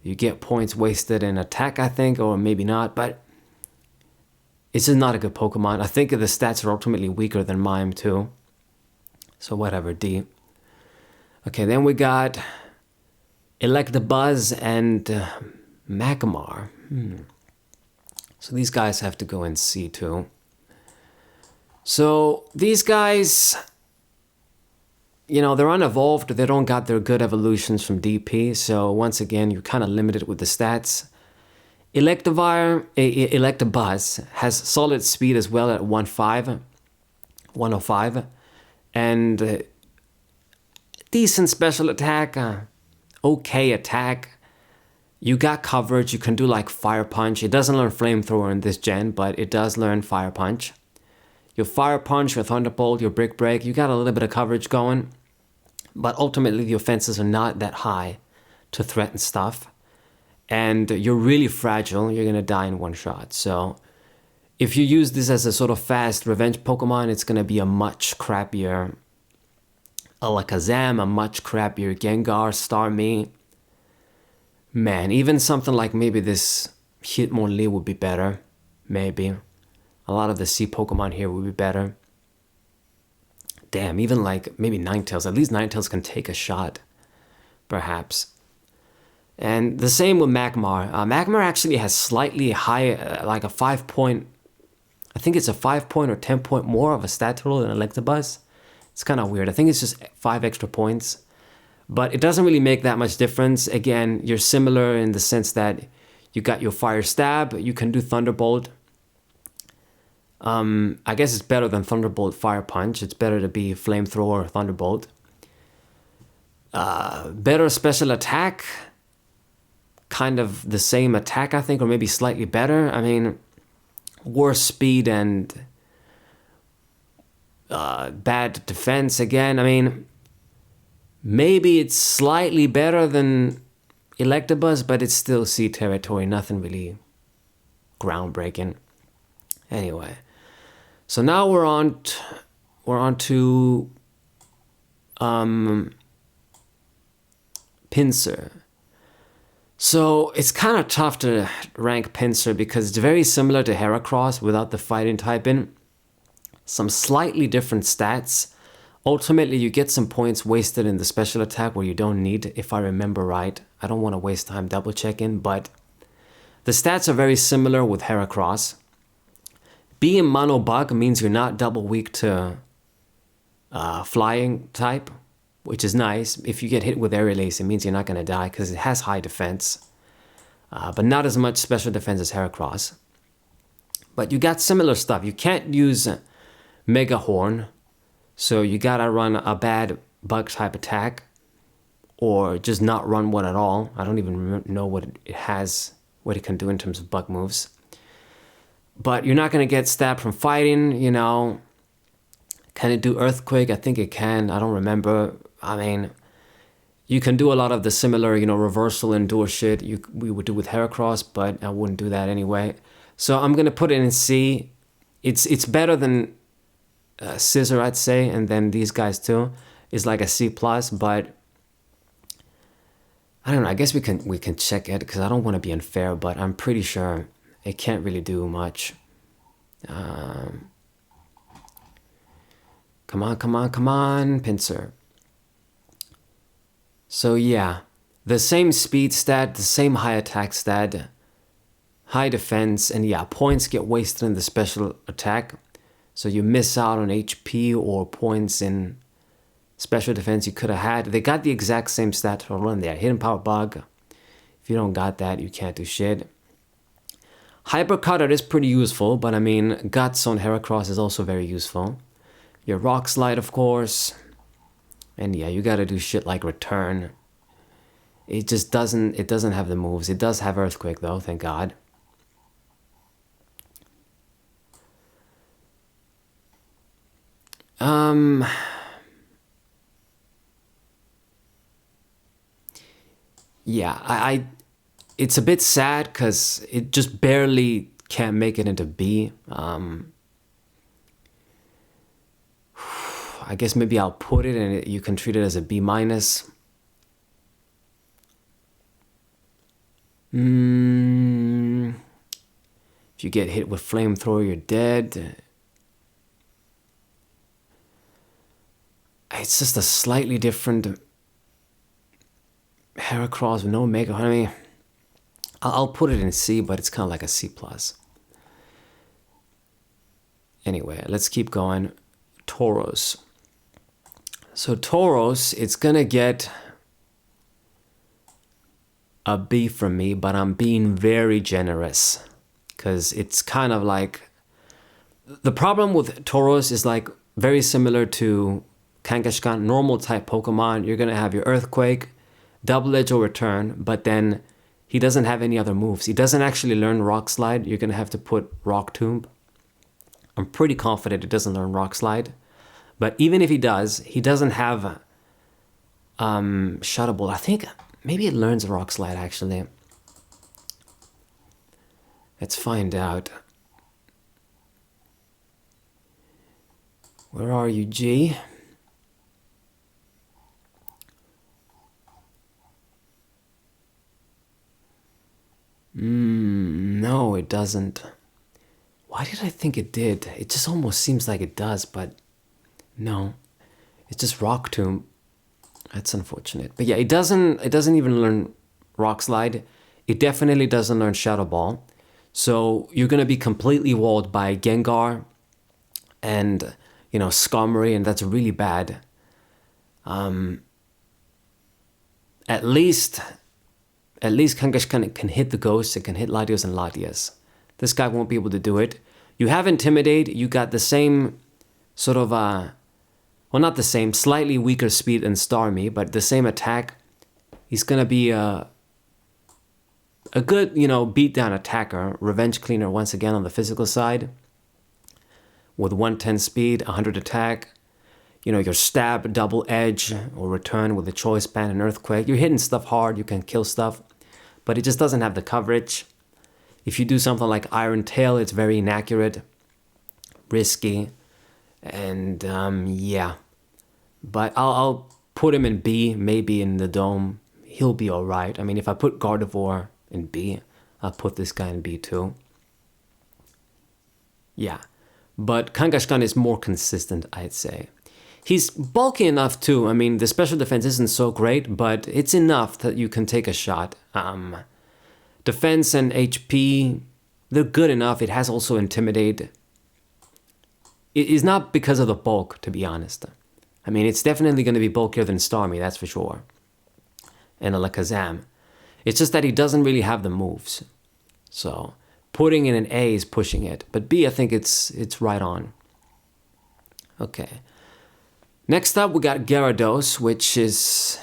You get points wasted in attack, I think, or maybe not, but it's just not a good Pokemon. I think the stats are ultimately weaker than Mime too. So whatever, D. Okay, then we got Electabuzz and Magmar. So these guys have to go in C too. So these guys, you know, they're unevolved. They don't got their good evolutions from DP. So once again, you're kind of limited with the stats. Electabuzz has solid speed as well at 105, and decent special attack, okay attack. You got coverage. You can do like Fire Punch. It doesn't learn Flamethrower in this gen, but it does learn Fire Punch. Your Fire Punch, your Thunderbolt, your Brick Break, you got a little bit of coverage going, but ultimately the offenses are not that high to threaten stuff. And you're really fragile. You're gonna die in one shot. So if you use this as a sort of fast revenge Pokemon, it's gonna be a much crappier Alakazam, a much crappier Gengar, Starmie. Man, even something like maybe this Hitmonlee would be better. Maybe. A lot of the C Pokemon here would be better. Damn, even like maybe Ninetales. At least Ninetales can take a shot. Perhaps. And the same with Magmar. Magmar actually has slightly higher, like a 5 point, I think it's a 5 point or 10 point more of a stat total than Electabuzz. It's kind of weird. I think it's just 5 extra points. But it doesn't really make that much difference. Again, you're similar in the sense that You got your Fire Stab. You can do Thunderbolt. I guess it's better than Thunderbolt Fire Punch. It's better to be Flamethrower or Thunderbolt. Better special attack. Kind of the same attack, I think, or maybe slightly better. I mean, worse speed and bad defense again. I mean, maybe it's slightly better than Electabuzz, but it's still C territory. Nothing really groundbreaking. Anyway, so now we're on to Pinsir. So it's kind of tough to rank Pinsir because it's very similar to Heracross without the fighting type in. Some slightly different stats. Ultimately, you get some points wasted in the special attack where you don't need, if I remember right. I don't want to waste time double checking, but the stats are very similar with Heracross. Being mono bug means you're not double weak to flying type, which is nice. If you get hit with Aerial Ace, it means you're not going to die because it has high defense, but not as much special defense as Heracross. But you got similar stuff. You can't use Mega Horn, so you gotta run a bad bug type attack, or just not run one at all. I don't even know what it has, what it can do in terms of bug moves. But you're not gonna get stabbed from fighting, you know. Can it do Earthquake? I think it can. I don't remember. I mean, you can do a lot of the similar, you know, reversal endure shit we would do with Heracross, but I wouldn't do that anyway. So I'm gonna put it in C. It's better than Scissor, I'd say, and then these guys too is like a C plus, but I don't know. I guess we can check it because I don't want to be unfair, but I'm pretty sure it can't really do much. Come on, Pinsir. So yeah, the same speed stat, the same high attack stat, high defense, and yeah, points get wasted in the special attack. So you miss out on HP or points in special defense you could have had. They got the exact same stat total in there. Hidden Power Bug. If you don't got that, you can't do shit. Hyper Cutter is pretty useful, but I mean, Guts on Heracross is also very useful. Your Rock Slide, of course. And yeah, you gotta do shit like Return. It just doesn't have the moves. It does have Earthquake though, thank God. Yeah, it's a bit sad because it just barely can't make it into B. I guess maybe I'll put it and you can treat it as a B minus. If you get hit with Flamethrower, you're dead. It's just a slightly different Heracross with no Mega. I mean, I'll put it in C, but it's kind of like a C plus. Anyway, let's keep going. Tauros. So Tauros, it's gonna get a B from me, but I'm being very generous because it's kind of like the problem with Tauros is like very similar to Kangaskhan, normal type Pokemon. You're gonna have your Earthquake, Double Edge or Return, but then he doesn't have any other moves. He doesn't actually learn Rock Slide. You're gonna have to put Rock Tomb. I'm pretty confident it doesn't learn Rock Slide. But even if he does, he doesn't have Shuttable. I think maybe it learns Rock Slide actually. Let's find out. Where are you, G? No, it doesn't. Why did I think it did? It just almost seems like it does, but no. It's just Rock Tomb. That's unfortunate. But yeah, it doesn't even learn Rock Slide. It definitely doesn't learn Shadow Ball. So you're gonna be completely walled by Gengar and, you know, Skarmory, and that's really bad. At least at least Kangaskhan can hit the ghosts, it can hit Latios and Latias. This guy won't be able to do it. You have Intimidate, you got the same sort of, well, not the same, slightly weaker speed than Starmie, but the same attack. He's going to be a good, beatdown attacker, revenge cleaner once again on the physical side. With 110 speed, 100 attack. Your stab, double edge, or return with a choice band and earthquake. You're hitting stuff hard, you can kill stuff, but it just doesn't have the coverage. If you do something like Iron Tail, it's very inaccurate, risky, and yeah. But I'll put him in B, maybe in the Dome. He'll be all right. I mean, if I put Gardevoir in B, I'll put this guy in B too. Yeah, but Kangaskhan is more consistent, I'd say. He's bulky enough too. I mean, the special defense isn't so great, but it's enough that you can take a shot. Defense and HP, they're good enough. It has also Intimidate. It is not because of the bulk, to be honest. I mean, it's definitely going to be bulkier than Starmie, that's for sure. And Alakazam. It's just that he doesn't really have the moves. So putting in an A is pushing it. But B, I think it's right on. Okay. Next up, we got Gyarados, which is,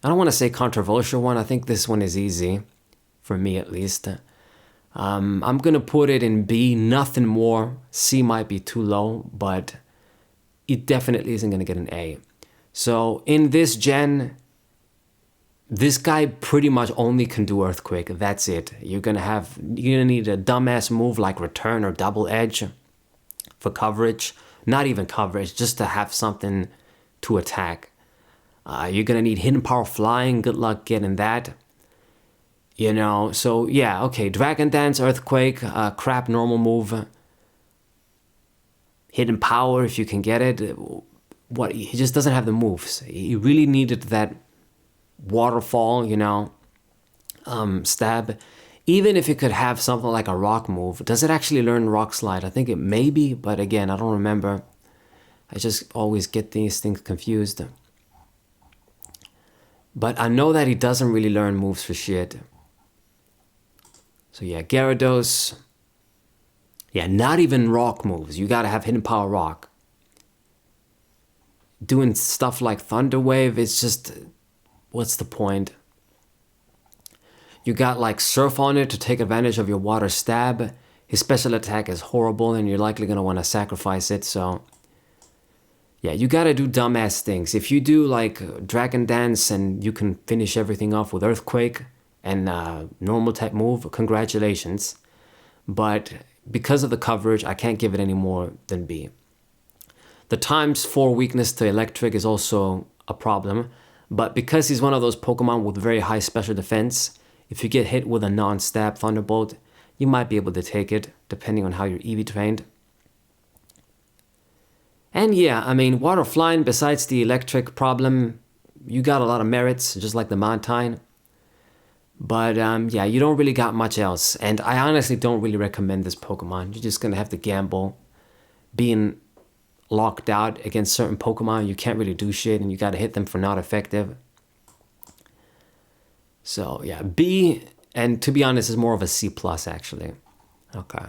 I don't want to say controversial one. I think this one is easy, for me at least. I'm going to put it in B, nothing more. C might be too low, but it definitely isn't going to get an A. So in this gen, this guy pretty much only can do Earthquake. That's it. You're going to need a dumbass move like Return or Double Edge for coverage. Not even coverage, just to have something to attack. You're going to need Hidden Power Flying. Good luck getting that. So yeah, okay. Dragon Dance, Earthquake, crap normal move. Hidden Power if you can get it. He just doesn't have the moves. He really needed that Waterfall, stab. Even if it could have something like a rock move, does it actually learn Rock Slide? I think it may be, but again, I don't remember. I just always get these things confused. But I know that he doesn't really learn moves for shit. So yeah, Gyarados. Yeah, not even rock moves. You gotta have Hidden Power Rock. Doing stuff like Thunder Wave, it's just, what's the point? You got like Surf on it to take advantage of your Water Stab. His special attack is horrible and you're likely going to want to sacrifice it. So yeah, you got to do dumbass things. If you do like Dragon Dance and you can finish everything off with Earthquake and normal type move, congratulations. But because of the coverage, I can't give it any more than B. The ×4 weakness to Electric is also a problem. But because he's one of those Pokemon with very high special defense, if you get hit with a non-stab Thunderbolt, you might be able to take it, depending on how you're EV trained. And yeah, I mean, Water Flying, besides the electric problem, you got a lot of merits, just like the Mantine. But yeah, you don't really got much else. And I honestly don't really recommend this Pokemon. You're just going to have to gamble. Being locked out against certain Pokemon, you can't really do shit, and you got to hit them for not effective. So yeah, B, and to be honest, is more of a C+ actually. Okay.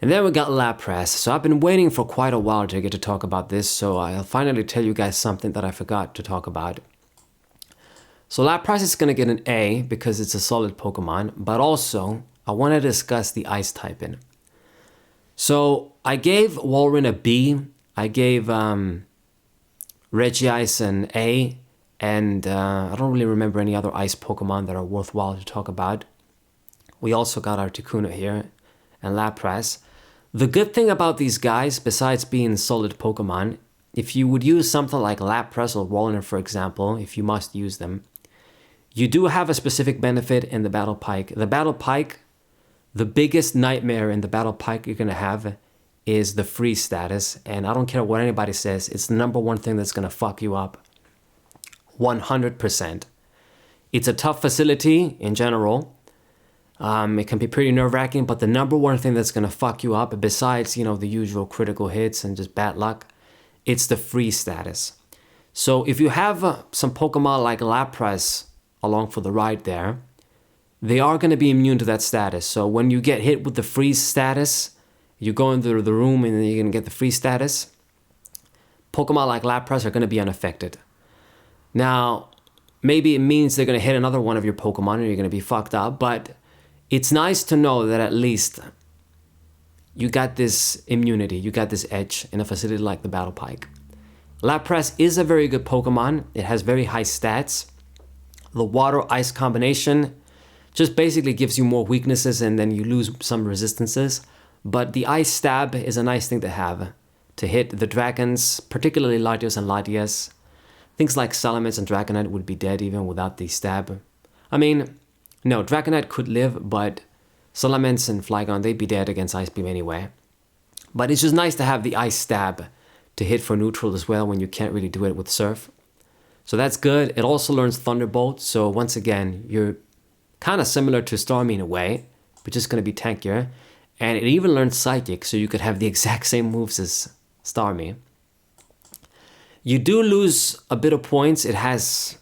And then we got Lapras. So I've been waiting for quite a while to get to talk about this, so I'll finally tell you guys something that I forgot to talk about. So Lapras is going to get an A because it's a solid Pokemon, but also I want to discuss the Ice typing. So I gave Walrein a B, I gave Regice an A, and I don't really remember any other ice Pokemon that are worthwhile to talk about. We also got Articuno here and Lapras. The good thing about these guys, besides being solid Pokemon, if you would use something like Lapras or Walrein, for example, if you must use them, you do have a specific benefit in the Battle Pike. The Battle Pike, the biggest nightmare in the Battle Pike you're going to have is the freeze status. And I don't care what anybody says, it's the number one thing that's going to fuck you up. 100%. It's a tough facility in general. It can be pretty nerve-wracking, but the number one thing that's going to fuck you up, besides, the usual critical hits and just bad luck, it's the freeze status. So if you have some Pokemon like Lapras along for the ride there, they are going to be immune to that status. So when you get hit with the freeze status, you go into the room and then you're going to get the freeze status. Pokemon like Lapras are going to be unaffected. Now, maybe it means they're going to hit another one of your Pokemon and you're going to be fucked up, but it's nice to know that at least you got this immunity, you got this edge in a facility like the Battle Pike. Lapras is a very good Pokemon. It has very high stats. The water-ice combination just basically gives you more weaknesses and then you lose some resistances. But the Ice Stab is a nice thing to have to hit the dragons, particularly Latios and Latias. Things like Salamence and Dragonite would be dead even without the stab. I mean, no, Dragonite could live, but Salamence and Flygon, they'd be dead against Ice Beam anyway. But it's just nice to have the Ice Stab to hit for neutral as well when you can't really do it with Surf. So that's good. It also learns Thunderbolt, so once again, you're kind of similar to Starmie in a way, but just going to be tankier. And it even learns Psychic, so you could have the exact same moves as Starmie. You do lose a bit of points. It has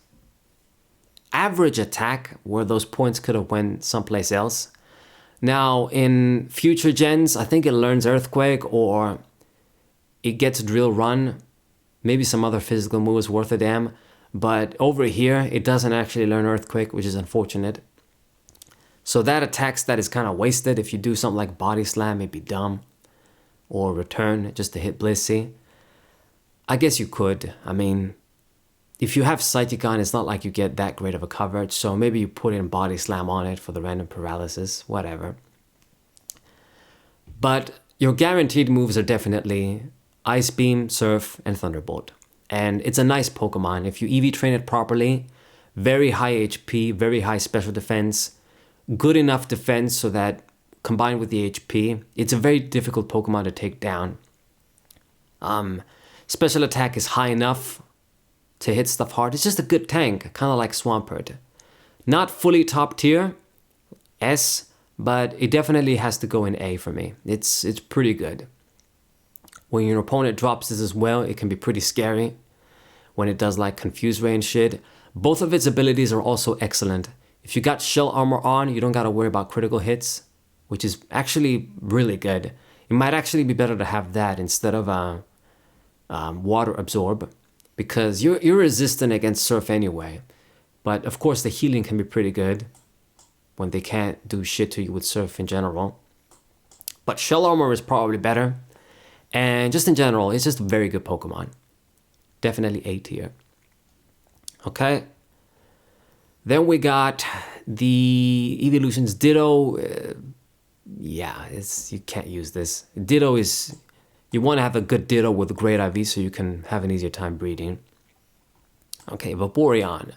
average attack, where those points could have went someplace else. Now, in future gens, I think it learns Earthquake, or it gets Drill Run, maybe some other physical moves worth a damn. But over here, it doesn't actually learn Earthquake, which is unfortunate. So that attack stat is kind of wasted. If you do something like Body Slam, it'd be dumb. Or Return, just to hit Blissey. I guess you could. I mean, if you have Psychic on, it's not like you get that great of a coverage. So maybe you put in Body Slam on it for the random paralysis, whatever. But your guaranteed moves are definitely Ice Beam, Surf, and Thunderbolt. And it's a nice Pokemon. If you EV train it properly, very high HP, very high special defense, good enough defense so that combined with the HP, it's a very difficult Pokemon to take down. Special attack is high enough to hit stuff hard. It's just a good tank, kind of like Swampert. Not fully top tier, S, but it definitely has to go in A for me. It's pretty good. When your opponent drops this as well, it can be pretty scary. When it does like Confuse Ray and shit. Both of its abilities are also excellent. If you got Shell Armor on, you don't gotta worry about critical hits, which is actually really good. It might actually be better to have that instead of Water Absorb, because you're resistant against Surf anyway. But of course the healing can be pretty good when they can't do shit to you with Surf in general. But Shell Armor is probably better. And just in general, it's just a very good Pokemon. Definitely A tier. Okay. Then we got the Evolutions Ditto. Yeah, you can't use this. Ditto is, you want to have a good Ditto with a great IV so you can have an easier time breeding. Okay, Vaporeon.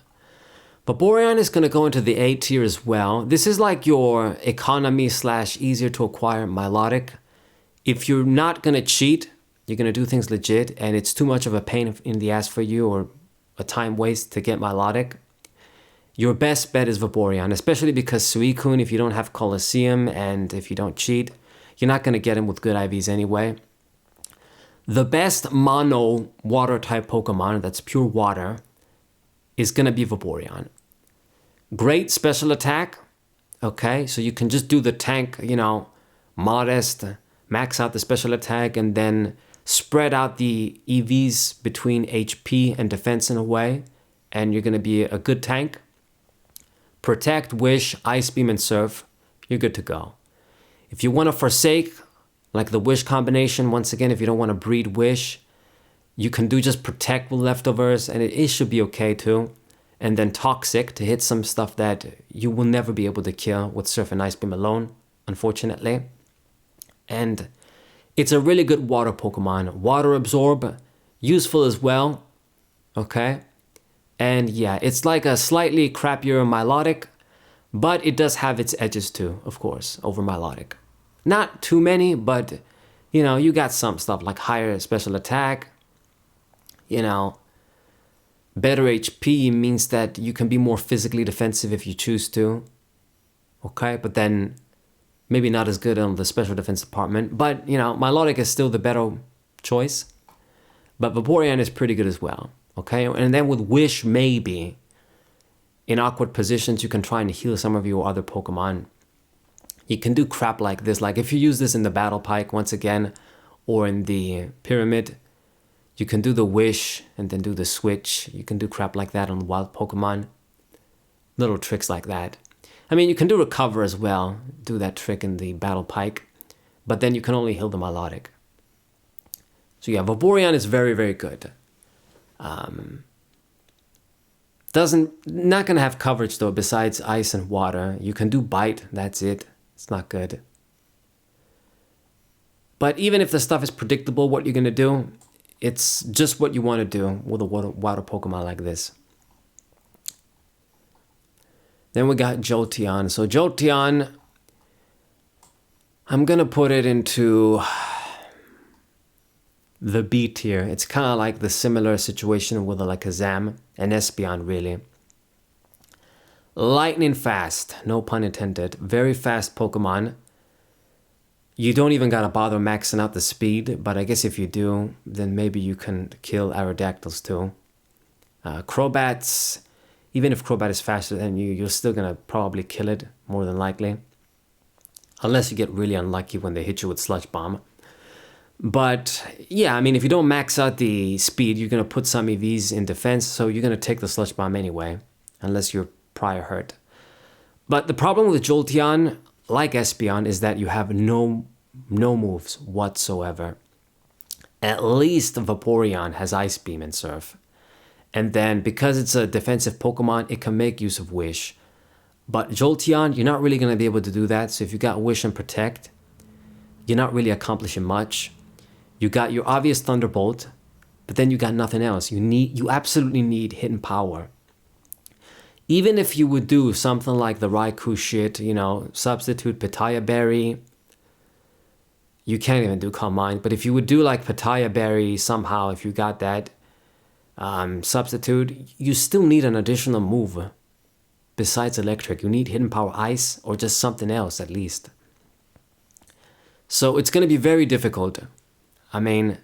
Vaporeon is going to go into the A tier as well. This is like your economy / easier to acquire Milotic. If you're not going to cheat, you're going to do things legit, and it's too much of a pain in the ass for you or a time waste to get Milotic, your best bet is Vaporeon, especially because Suicune, if you don't have Colosseum and if you don't cheat, you're not going to get him with good IVs anyway. The best mono water type Pokemon that's pure water is going to be Vaporeon. Great special attack, okay? So you can just do the tank, modest, max out the special attack, and then spread out the EVs between HP and defense in a way, and you're going to be a good tank. Protect, Wish, Ice Beam, and Surf, you're good to go. If you want to Forsake, like the Wish combination, once again, if you don't want to breed Wish, you can do just Protect with leftovers, and it should be okay too. And then Toxic to hit some stuff that you will never be able to kill with Surf and Ice Beam alone, unfortunately. And it's a really good water Pokemon. Water Absorb, useful as well. Okay. And yeah, it's like a slightly crappier Milotic, but it does have its edges too, of course, over Milotic. Not too many, but you got some stuff like higher special attack. Better HP means that you can be more physically defensive if you choose to. Okay, but then maybe not as good on the special defense department. But, Milotic is still the better choice. But Vaporeon is pretty good as well. Okay, and then with Wish, maybe in awkward positions, you can try and heal some of your other Pokemon. You can do crap like this. Like if you use this in the Battle Pike once again, or in the Pyramid, you can do the Wish and then do the Switch. You can do crap like that on wild Pokemon. Little tricks like that. I mean, you can do Recover as well. Do that trick in the Battle Pike. But then you can only heal the Milotic. So yeah, Vaporeon is very, very good. Not gonna have coverage though, besides Ice and Water. You can do Bite, that's it. It's not good. But even if the stuff is predictable, what you're gonna do, it's just what you want to do with a water Pokemon like this. Then we got Jolteon. So Jolteon, I'm gonna put it into the B tier. It's kind of like the similar situation with like a Zam and Espeon, really. Lightning fast, no pun intended. Very fast Pokemon. You don't even gotta bother maxing out the speed, but I guess if you do, then maybe you can kill Aerodactyls too. Crobats, even if Crobat is faster than you, you're still gonna probably kill it, more than likely. Unless you get really unlucky when they hit you with Sludge Bomb. But yeah, I mean, if you don't max out the speed, you're going to put some EVs in defense, so you're going to take the Sludge Bomb anyway, unless you're prior hurt. But the problem with Jolteon, like Espeon, is that you have no moves whatsoever. At least Vaporeon has Ice Beam and Surf. And then, because it's a defensive Pokemon, it can make use of Wish. But Jolteon, you're not really going to be able to do that, so if you got Wish and Protect, you're not really accomplishing much. You got your obvious Thunderbolt, but then you got nothing else. You absolutely need Hidden Power. Even if you would do something like the Raikou shit, you know, substitute Pitaya Berry. You can't even do Calm Mind, but if you would do like Pitaya Berry somehow, if you got that substitute, you still need an additional move besides Electric. You need Hidden Power Ice or just something else at least. So it's going to be very difficult. I mean,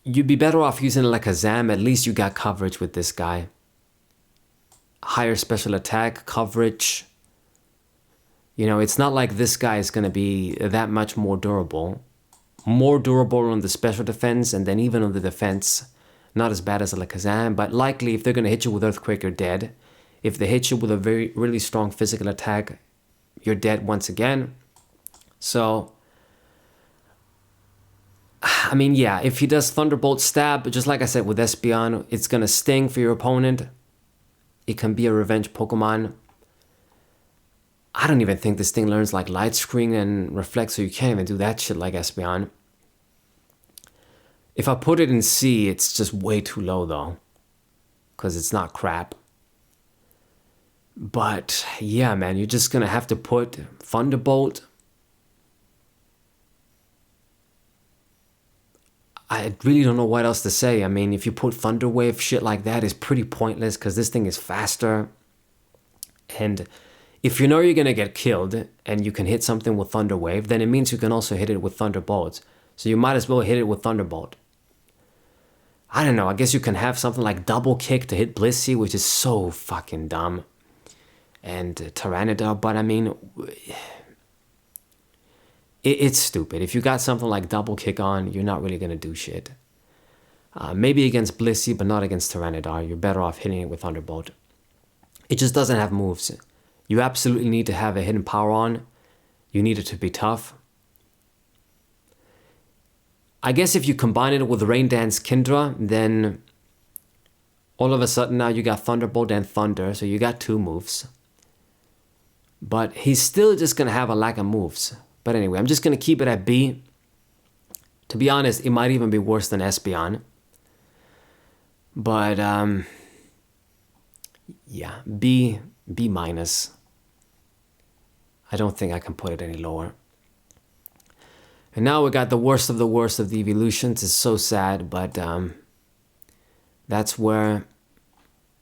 you'd be better off using it like a Zam. At least you got coverage with this guy. Higher special attack, coverage. You know, it's not like this guy is going to be that much more durable. More durable on the special defense, and then even on the defense, not as bad as like a Zam. But likely, if they're going to hit you with Earthquake, you're dead. If they hit you with a really strong physical attack, you're dead once again. So, I mean, yeah, if he does Thunderbolt Stab, just like I said with Espeon, it's going to sting for your opponent. It can be a revenge Pokemon. I don't even think this thing learns like Light Screen and Reflect, so you can't even do that shit like Espeon. If I put it in C, it's just way too low though, because it's not crap. But yeah, man, you're just going to have to put Thunderbolt. I really don't know what else to say. I mean, if you put Thunder Wave, shit like that is pretty pointless because this thing is faster. And if you know you're going to get killed and you can hit something with Thunder Wave, then it means you can also hit it with Thunderbolt. So you might as well hit it with Thunderbolt. I don't know. I guess you can have something like Double Kick to hit Blissey, which is so fucking dumb. And Tyranitar, but I mean, it's stupid. If you got something like Double Kick on, you're not really going to do shit. Maybe against Blissey, but not against Tyranitar. You're better off hitting it with Thunderbolt. It just doesn't have moves. You absolutely need to have a Hidden Power on. You need it to be tough. I guess if you combine it with Rain Dance Kindra, then all of a sudden now you got Thunderbolt and Thunder, so you got 2 moves. But he's still just going to have a lack of moves. But anyway, I'm just going to keep it at B. To be honest, it might even be worse than Espeon. But, yeah, B minus. I don't think I can put it any lower. And now we got the worst of the evolutions. It's so sad, but that's where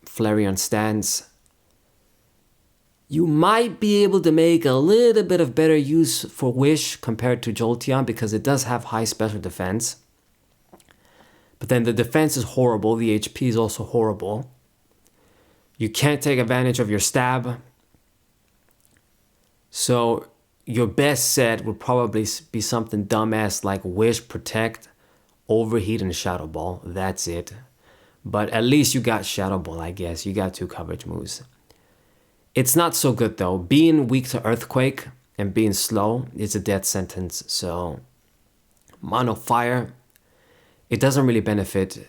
Flareon stands. You might be able to make a little bit of better use for Wish compared to Jolteon because it does have high special defense. But then the defense is horrible, the HP is also horrible. You can't take advantage of your stab. So your best set would probably be something dumbass like Wish, Protect, Overheat, and Shadow Ball. That's it. But at least you got Shadow Ball, I guess. You got 2 coverage moves. It's not so good though. Being weak to Earthquake and being slow is a death sentence. So Mono Fire, it doesn't really benefit.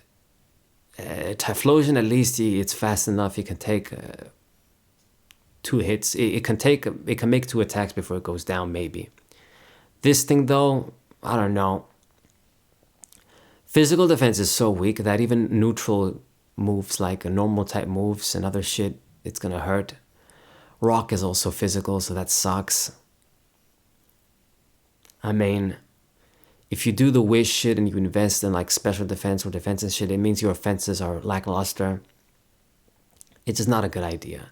Typhlosion, at least it's fast enough. You can take 2 hits. It can make 2 attacks before it goes down, maybe. This thing though, I don't know. Physical defense is so weak that even neutral moves like normal type moves and other shit, it's gonna hurt. Rock is also physical, so that sucks. I mean, if you do the Wish shit and you invest in like special defense or defense and shit, it means your offenses are lackluster. It's just not a good idea.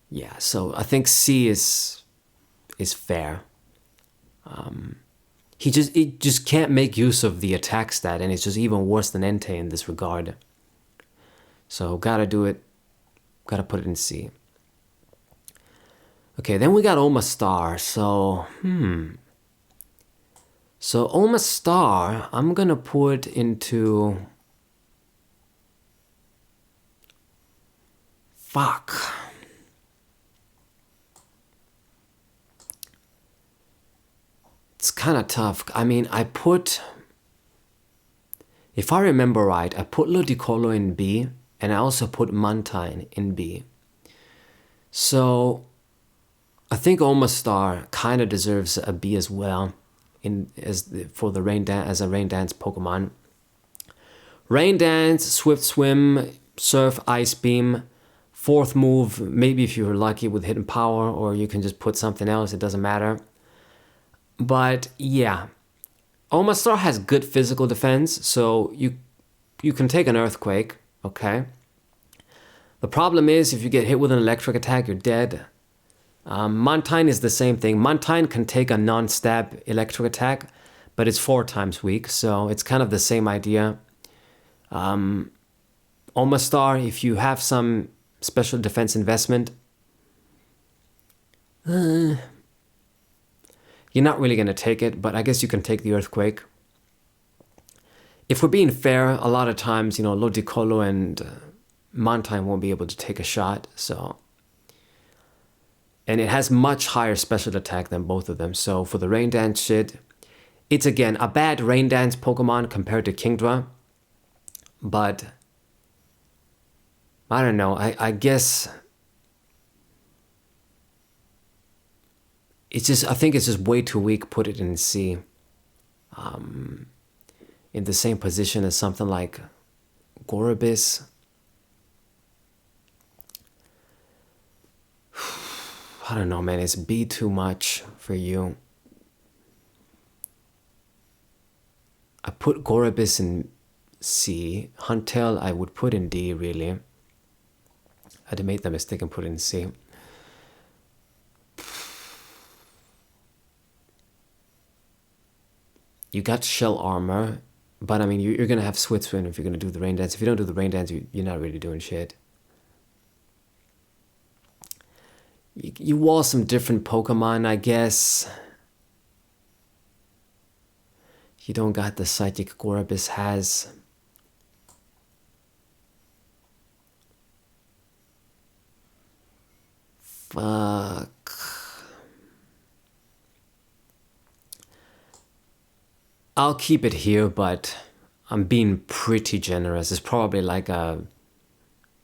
Yeah, so I think C is fair. He just can't make use of the attack stat, and it's just even worse than Entei in this regard. So gotta do it. Gotta put it in C. Okay, then we got Oma Star. So So Oma Star, I'm gonna put into... Fuck. It's kind of tough. I mean, if I remember right, I put Ludicolo in B, and I also put Mantine in B. So I think Oma Star kind of deserves a B as well, as a Rain Dance Pokemon. Rain Dance, Swift Swim, Surf, Ice Beam. 4th move, maybe if you're lucky with Hidden Power, or you can just put something else, it doesn't matter. But yeah, Oma Star has good physical defense, so you can take an Earthquake, okay? The problem is, if you get hit with an electric attack, you're dead. Mantine is the same thing. Mantine can take a non-stab electric attack, but it's 4 times weak, so it's kind of the same idea. Oma Star, if you have some special defense investment, you're not really going to take it, but I guess you can take the Earthquake. If we're being fair, a lot of times, Ludicolo and Mantine won't be able to take a shot, so... And it has much higher special attack than both of them, so for the Rain Dance shit, it's again a bad Rain Dance Pokemon compared to Kingdra, but... I don't know, I guess... I think it's just way too weak, put it in C. In the same position as something like Gorobis. I don't know, man, is B too much for you? I put Gorobis in C. Huntail I would put in D, really. I had to make the mistake and put it in C. You got Shell Armor, but I mean, you're going to have Swift Swim if you're going to do the Rain Dance. If you don't do the Rain Dance, you're not really doing shit. You wall some different Pokemon, I guess. You don't got the Psychic Gorobis has. Fuck. I'll keep it here, but I'm being pretty generous. It's probably like a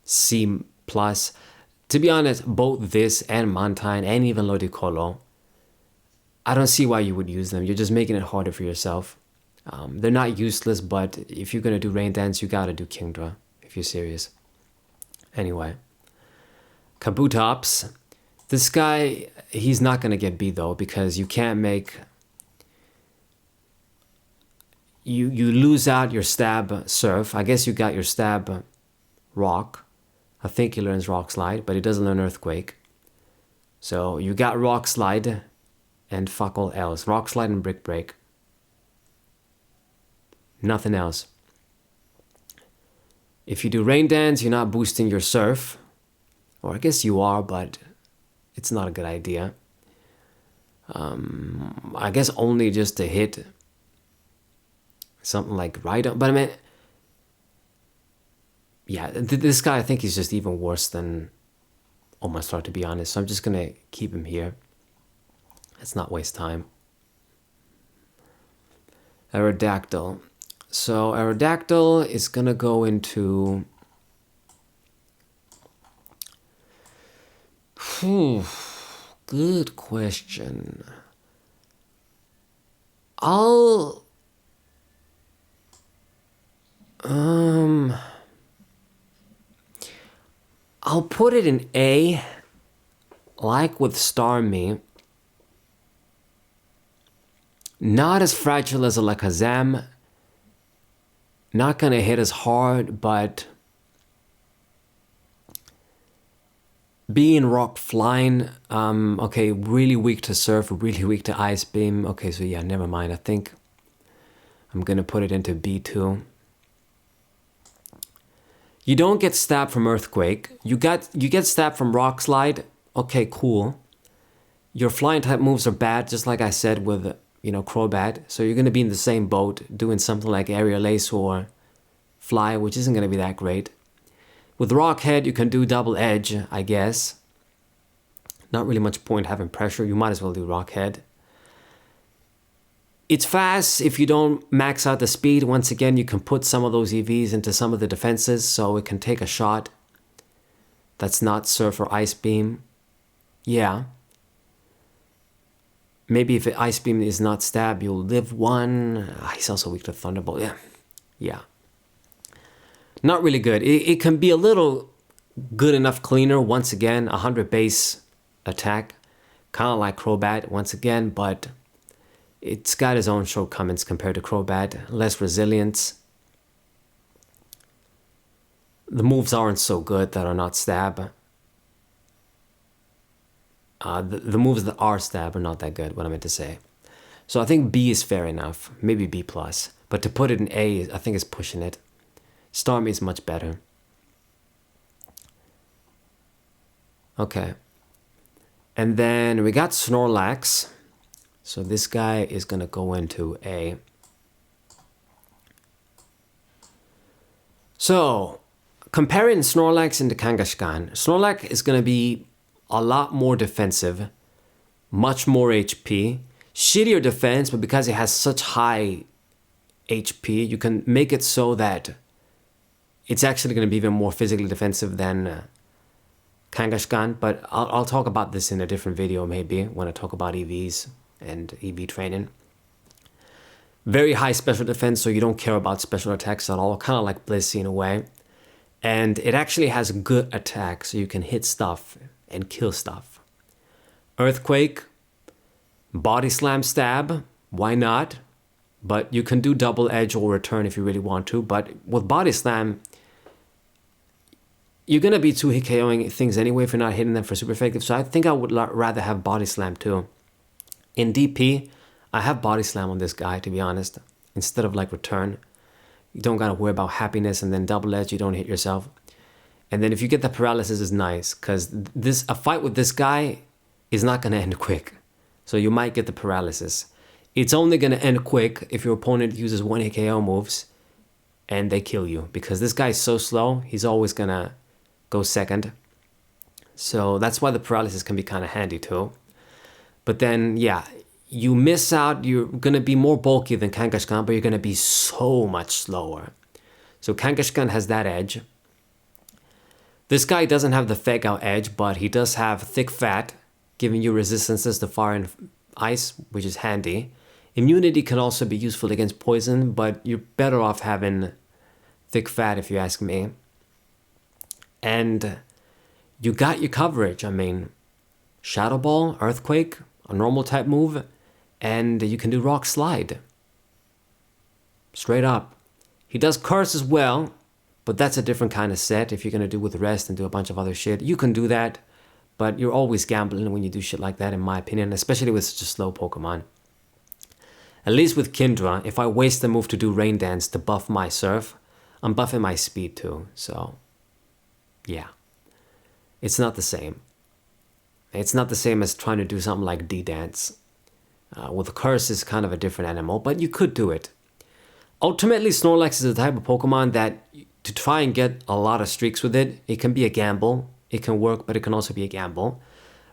C+. To be honest, both this and Mantine and even Ludicolo, I don't see why you would use them. You're just making it harder for yourself. They're not useless, but if you're going to do Rain Dance, you got to do Kingdra, if you're serious. Anyway. Kabutops. This guy, he's not going to get B though, because you can't make... You lose out your Stab Surf. I guess you got your Stab Rock. I think he learns Rock Slide, but he doesn't learn Earthquake. So you got Rock Slide and fuck all else. Rock Slide and Brick Break. Nothing else. If you do Rain Dance, you're not boosting your Surf. Or I guess you are, but it's not a good idea. I guess only just to hit something like right on. But I mean, yeah, this guy, I think he's just even worse than Omastar, to be honest. So I'm just going to keep him here. Let's not waste time. Aerodactyl. So Aerodactyl is going to go into... Good question. I'll put it in A, like with Starmie. Not as fragile as a Alakazam. Not gonna hit as hard, but being rock flying, okay, really weak to Surf, really weak to Ice Beam. Okay, so yeah, never mind. I think I'm gonna put it into B2. You don't get stabbed from Earthquake. You get stabbed from Rock Slide. Okay, cool. Your flying type moves are bad, just like I said with, you know, Crobat. So you're gonna be in the same boat, doing something like Aerial Ace or Fly, which isn't gonna be that great. With Rock Head, you can do Double Edge, I guess. Not really much point having pressure. You might as well do Rock Head. It's fast if you don't max out the speed. Once again, you can put some of those EVs into some of the defenses, so it can take a shot that's not Surf or Ice Beam. Yeah. Maybe if Ice Beam is not stab, you'll live one. He's also weak to Thunderbolt. Yeah. Yeah. Not really good. It can be a little good enough cleaner. Once again, 100 base attack. Kind of like Crobat once again, but it's got its own shortcomings compared to Crobat. Less resilience. The moves aren't so good that are not stab. The moves that are stab are not that good, what I meant to say. So I think B is fair enough. Maybe B+. But to put it in A, I think is pushing it. Starmie is much better. Okay. And then we got Snorlax. So this guy is going to go into A. So, comparing Snorlax into Kangaskhan, Snorlax is going to be a lot more defensive, much more HP, shittier defense, but because it has such high HP, you can make it so that it's actually going to be even more physically defensive than Kangaskhan, but I'll talk about this in a different video maybe when I talk about EVs and EV training. Very high special defense, so you don't care about special attacks at all, kind of like Blissey in a way. And it actually has good attack, so you can hit stuff and kill stuff. Earthquake, Body Slam Stab, why not? But you can do Double Edge or Return if you really want to, but with Body Slam, you're going to be 2-hit KOing things anyway if you're not hitting them for super effective, so I think I would rather have Body Slam too. In DP, I have Body Slam on this guy, to be honest, instead of like Return. You don't got to worry about happiness, and then Double Edge, you don't hit yourself. And then if you get the paralysis, is nice, because a fight with this guy is not going to end quick. So you might get the paralysis. It's only going to end quick if your opponent uses 1-hit KO moves and they kill you, because this guy is so slow, he's always going to go second. So that's why the paralysis can be kind of handy too. But then, yeah, you miss out. You're going to be more bulky than Kangaskhan, but you're going to be so much slower. So Kangaskhan has that edge. This guy doesn't have the Fake Out edge, but he does have Thick Fat, giving you resistances to fire and ice, which is handy. Immunity can also be useful against poison, but you're better off having Thick Fat if you ask me. And you got your coverage. I mean, Shadow Ball, Earthquake, a normal type move, and you can do Rock Slide. Straight up. He does Curse as well, but that's a different kind of set. If you're going to do with Rest and do a bunch of other shit, you can do that, but you're always gambling when you do shit like that, in my opinion, especially with such a slow Pokemon. At least with Kindra, if I waste the move to do Rain Dance to buff my Surf, I'm buffing my speed too, so yeah. It's not the same. It's not the same as trying to do something like D-Dance. With Curse is kind of a different animal, but you could do it. Ultimately, Snorlax is the type of Pokemon that to try and get a lot of streaks with it, it can be a gamble. It can work, but it can also be a gamble.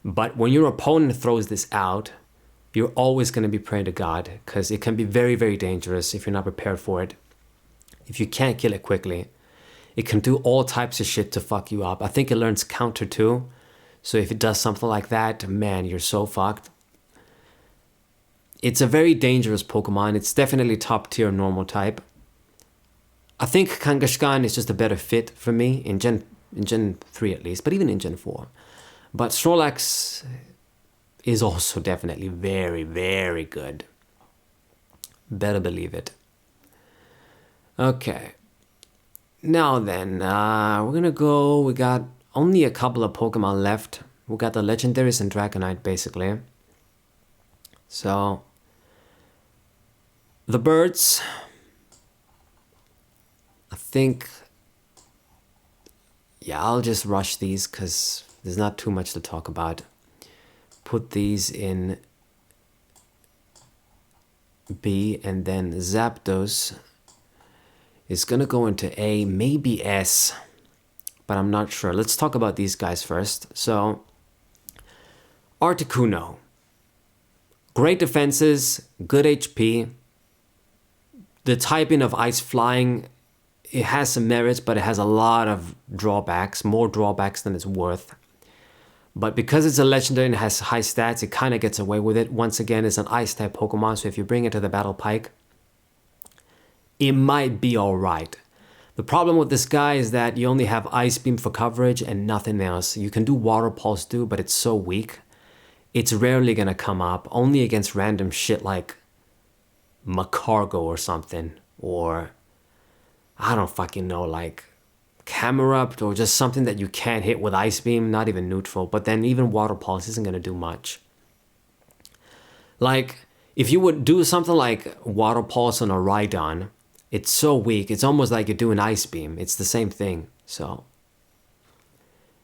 But when your opponent throws this out, you're always going to be praying to God, because it can be very, very dangerous if you're not prepared for it. If you can't kill it quickly, it can do all types of shit to fuck you up. I think it learns counter too. So if it does something like that, man, you're so fucked. It's a very dangerous Pokemon. It's definitely top tier normal type. I think Kangaskhan is just a better fit for me in Gen 3 at least, but even in Gen 4. But Snorlax is also definitely very, very good. Better believe it. Okay. Now then, we're gonna go, we got only a couple of Pokemon left. We got the Legendaries and Dragonite basically. So, the birds, I think, yeah, I'll just rush these because there's not too much to talk about. Put these in B, and then Zapdos is gonna go into A, maybe S, but I'm not sure. Let's talk about these guys first. So, Articuno. Great defenses, good HP. The typing of Ice Flying, it has some merits, but it has a lot of drawbacks, more drawbacks than it's worth. But because it's a legendary and has high stats, it kind of gets away with it. Once again, it's an Ice type Pokemon, so if you bring it to the Battle Pike, it might be alright. The problem with this guy is that you only have Ice Beam for coverage and nothing else. You can do Water Pulse too, but it's so weak. It's rarely gonna come up, only against random shit like Macargo or something, or I don't fucking know, like Camerupt, or just something that you can't hit with Ice Beam, not even neutral. But then even Water Pulse isn't gonna do much. Like, if you would do something like Water Pulse on a Rhydon, it's so weak, it's almost like you're doing Ice Beam. It's the same thing, so.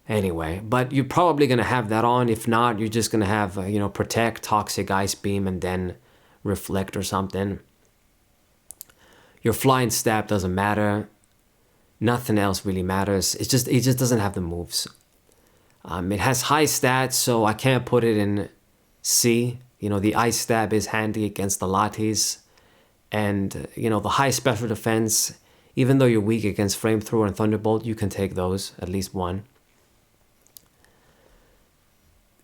Anyway, but you're probably gonna have that on. If not, you're just gonna have, Protect, Toxic, Ice Beam, and then Reflect or something. Your Flying Stab doesn't matter. Nothing else really matters. It just doesn't have the moves. It has high stats, so I can't put it in C. The Ice Stab is handy against the Latis. And, the high special defense, even though you're weak against Flamethrower and Thunderbolt, you can take those, at least one.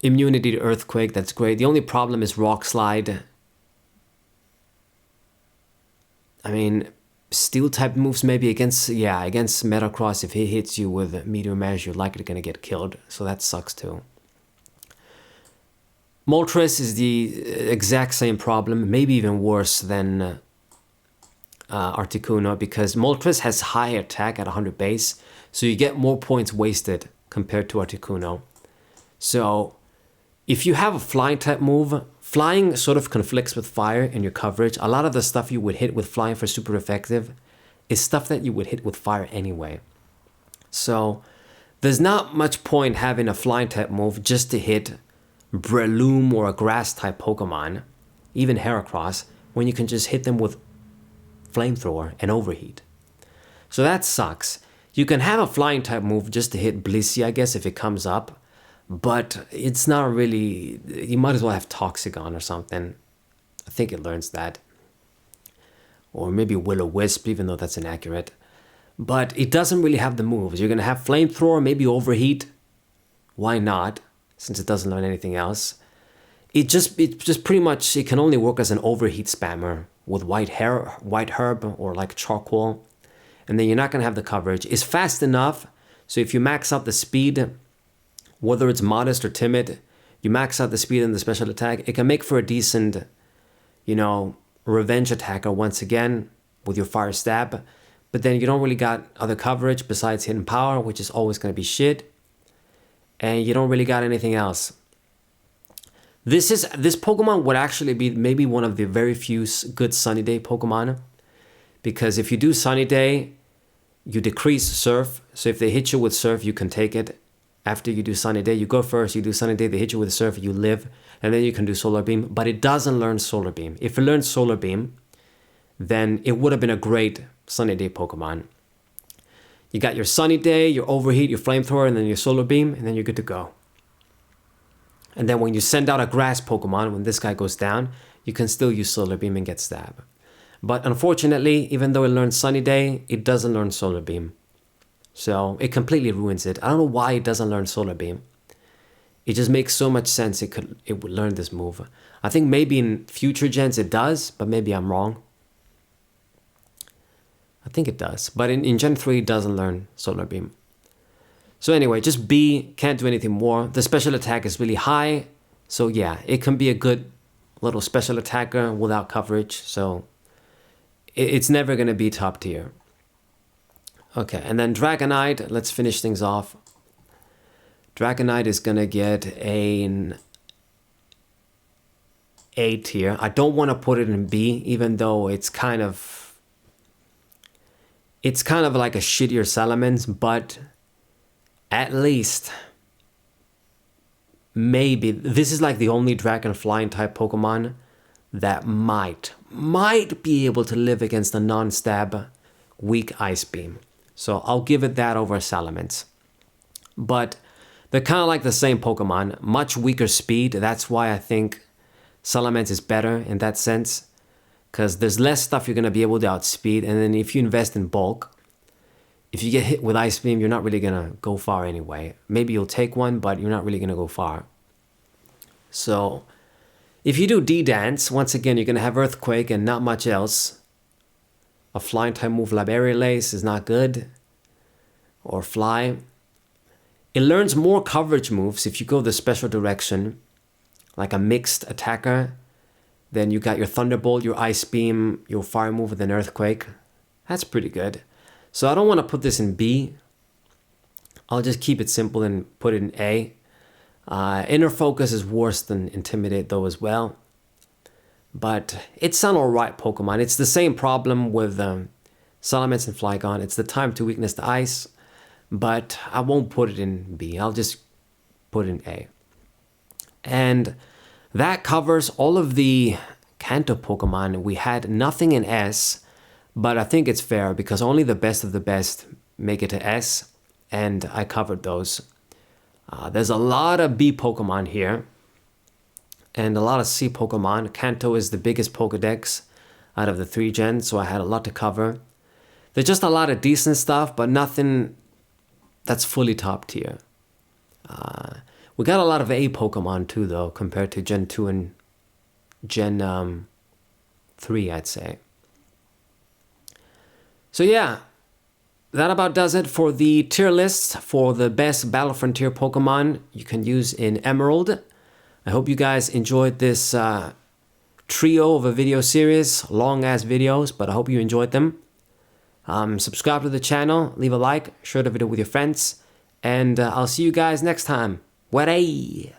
Immunity to Earthquake, that's great. The only problem is Rock Slide. I mean, Steel type moves maybe against Metagross. If he hits you with Meteor Mash, you're likely gonna get killed, so that sucks too. Moltres is the exact same problem, maybe even worse than Articuno, because Moltres has high attack at 100 base, so you get more points wasted compared to Articuno. So, if you have a Flying type move, Flying sort of conflicts with Fire in your coverage. A lot of the stuff you would hit with Flying for super effective is stuff that you would hit with Fire anyway. So there's not much point having a Flying type move just to hit Breloom or a Grass type Pokemon, even Heracross, when you can just hit them with Flamethrower and Overheat. So that sucks. You can have a Flying type move just to hit Blissey, I guess, if it comes up. But it's not really, you might as well have Toxicon or something. I think it learns that. Or maybe Will-O-Wisp, even though that's inaccurate. But it doesn't really have the moves. You're going to have Flamethrower, maybe Overheat. Why not? Since it doesn't learn anything else. It just pretty much, it can only work as an Overheat spammer with White Herb or like Charcoal. And then you're not going to have the coverage. It's fast enough, so if you max out the speed, whether it's modest or timid, you max out the speed and the special attack, it can make for a decent, revenge attacker once again with your Fire Stab. But then you don't really got other coverage besides Hidden Power, which is always going to be shit. And you don't really got anything else. This Pokemon would actually be maybe one of the very few good Sunny Day Pokemon. Because if you do Sunny Day, you decrease surf. So if they hit you with surf, you can take it. After you do sunny day, you go first, you do sunny day, they hit you with surf, you live, and then you can do solar beam. But it doesn't learn solar beam. If it learned solar beam, then it would have been a great sunny day Pokemon. You got your sunny day, your overheat, your flamethrower, and then your solar beam, and then you're good to go. And then when you send out a grass Pokemon, when this guy goes down, you can still use solar beam and get stabbed. But unfortunately, even though it learns sunny day, it doesn't learn solar beam. So it completely ruins it. I don't know why it doesn't learn solar beam. It just makes so much sense it would learn this move. I think maybe in future gens it does, but maybe I'm wrong. I think it does. But in Gen 3 it doesn't learn solar beam. So anyway, just B, can't do anything more. The special attack is really high. So yeah, it can be a good little special attacker without coverage. So it's never going to be top tier. Okay, and then Dragonite, let's finish things off. Dragonite is going to get an A tier. I don't want to put it in B, even though it's kind of like a shittier Salamence, but at least maybe this is like the only dragon flying type Pokemon that might be able to live against a non-stab weak Ice Beam. So I'll give it that over Salamence. But they're kind of like the same Pokemon, much weaker speed. That's why I think Salamence is better in that sense, because there's less stuff you're going to be able to outspeed. And then if you invest in bulk, if you get hit with Ice Beam, you're not really going to go far anyway. Maybe you'll take one, but you're not really going to go far. So if you do D-Dance, once again, you're going to have Earthquake and not much else. A flying type move like Aerial Ace is not good. Or Fly. It learns more coverage moves if you go the special direction. Like a mixed attacker. Then you got your Thunderbolt, your Ice Beam, your Fire move with an Earthquake. That's pretty good. So I don't want to put this in B. I'll just keep it simple and put it in A. Inner Focus is worse than Intimidate though as well. But it's an alright Pokemon. It's the same problem with Salamence and Flygon. It's the time to weakness to Ice. But I won't put it in B. I'll just put it in A. And that covers all of the Kanto Pokemon. We had nothing in S. But I think it's fair because only the best of the best make it to S. And I covered those. There's a lot of B Pokemon here. And a lot of C Pokemon. Kanto is the biggest Pokedex out of the 3 gens, so I had a lot to cover. There's just a lot of decent stuff, but nothing that's fully top tier. We got a lot of A Pokemon too, though, compared to Gen 2 and Gen 3, I'd say. So yeah, that about does it for the tier list for the best Battle Frontier Pokemon you can use in Emerald. I hope you guys enjoyed this trio of a video series, long-ass videos, but I hope you enjoyed them. Subscribe to the channel, leave a like, share the video with your friends, and I'll see you guys next time. Waray!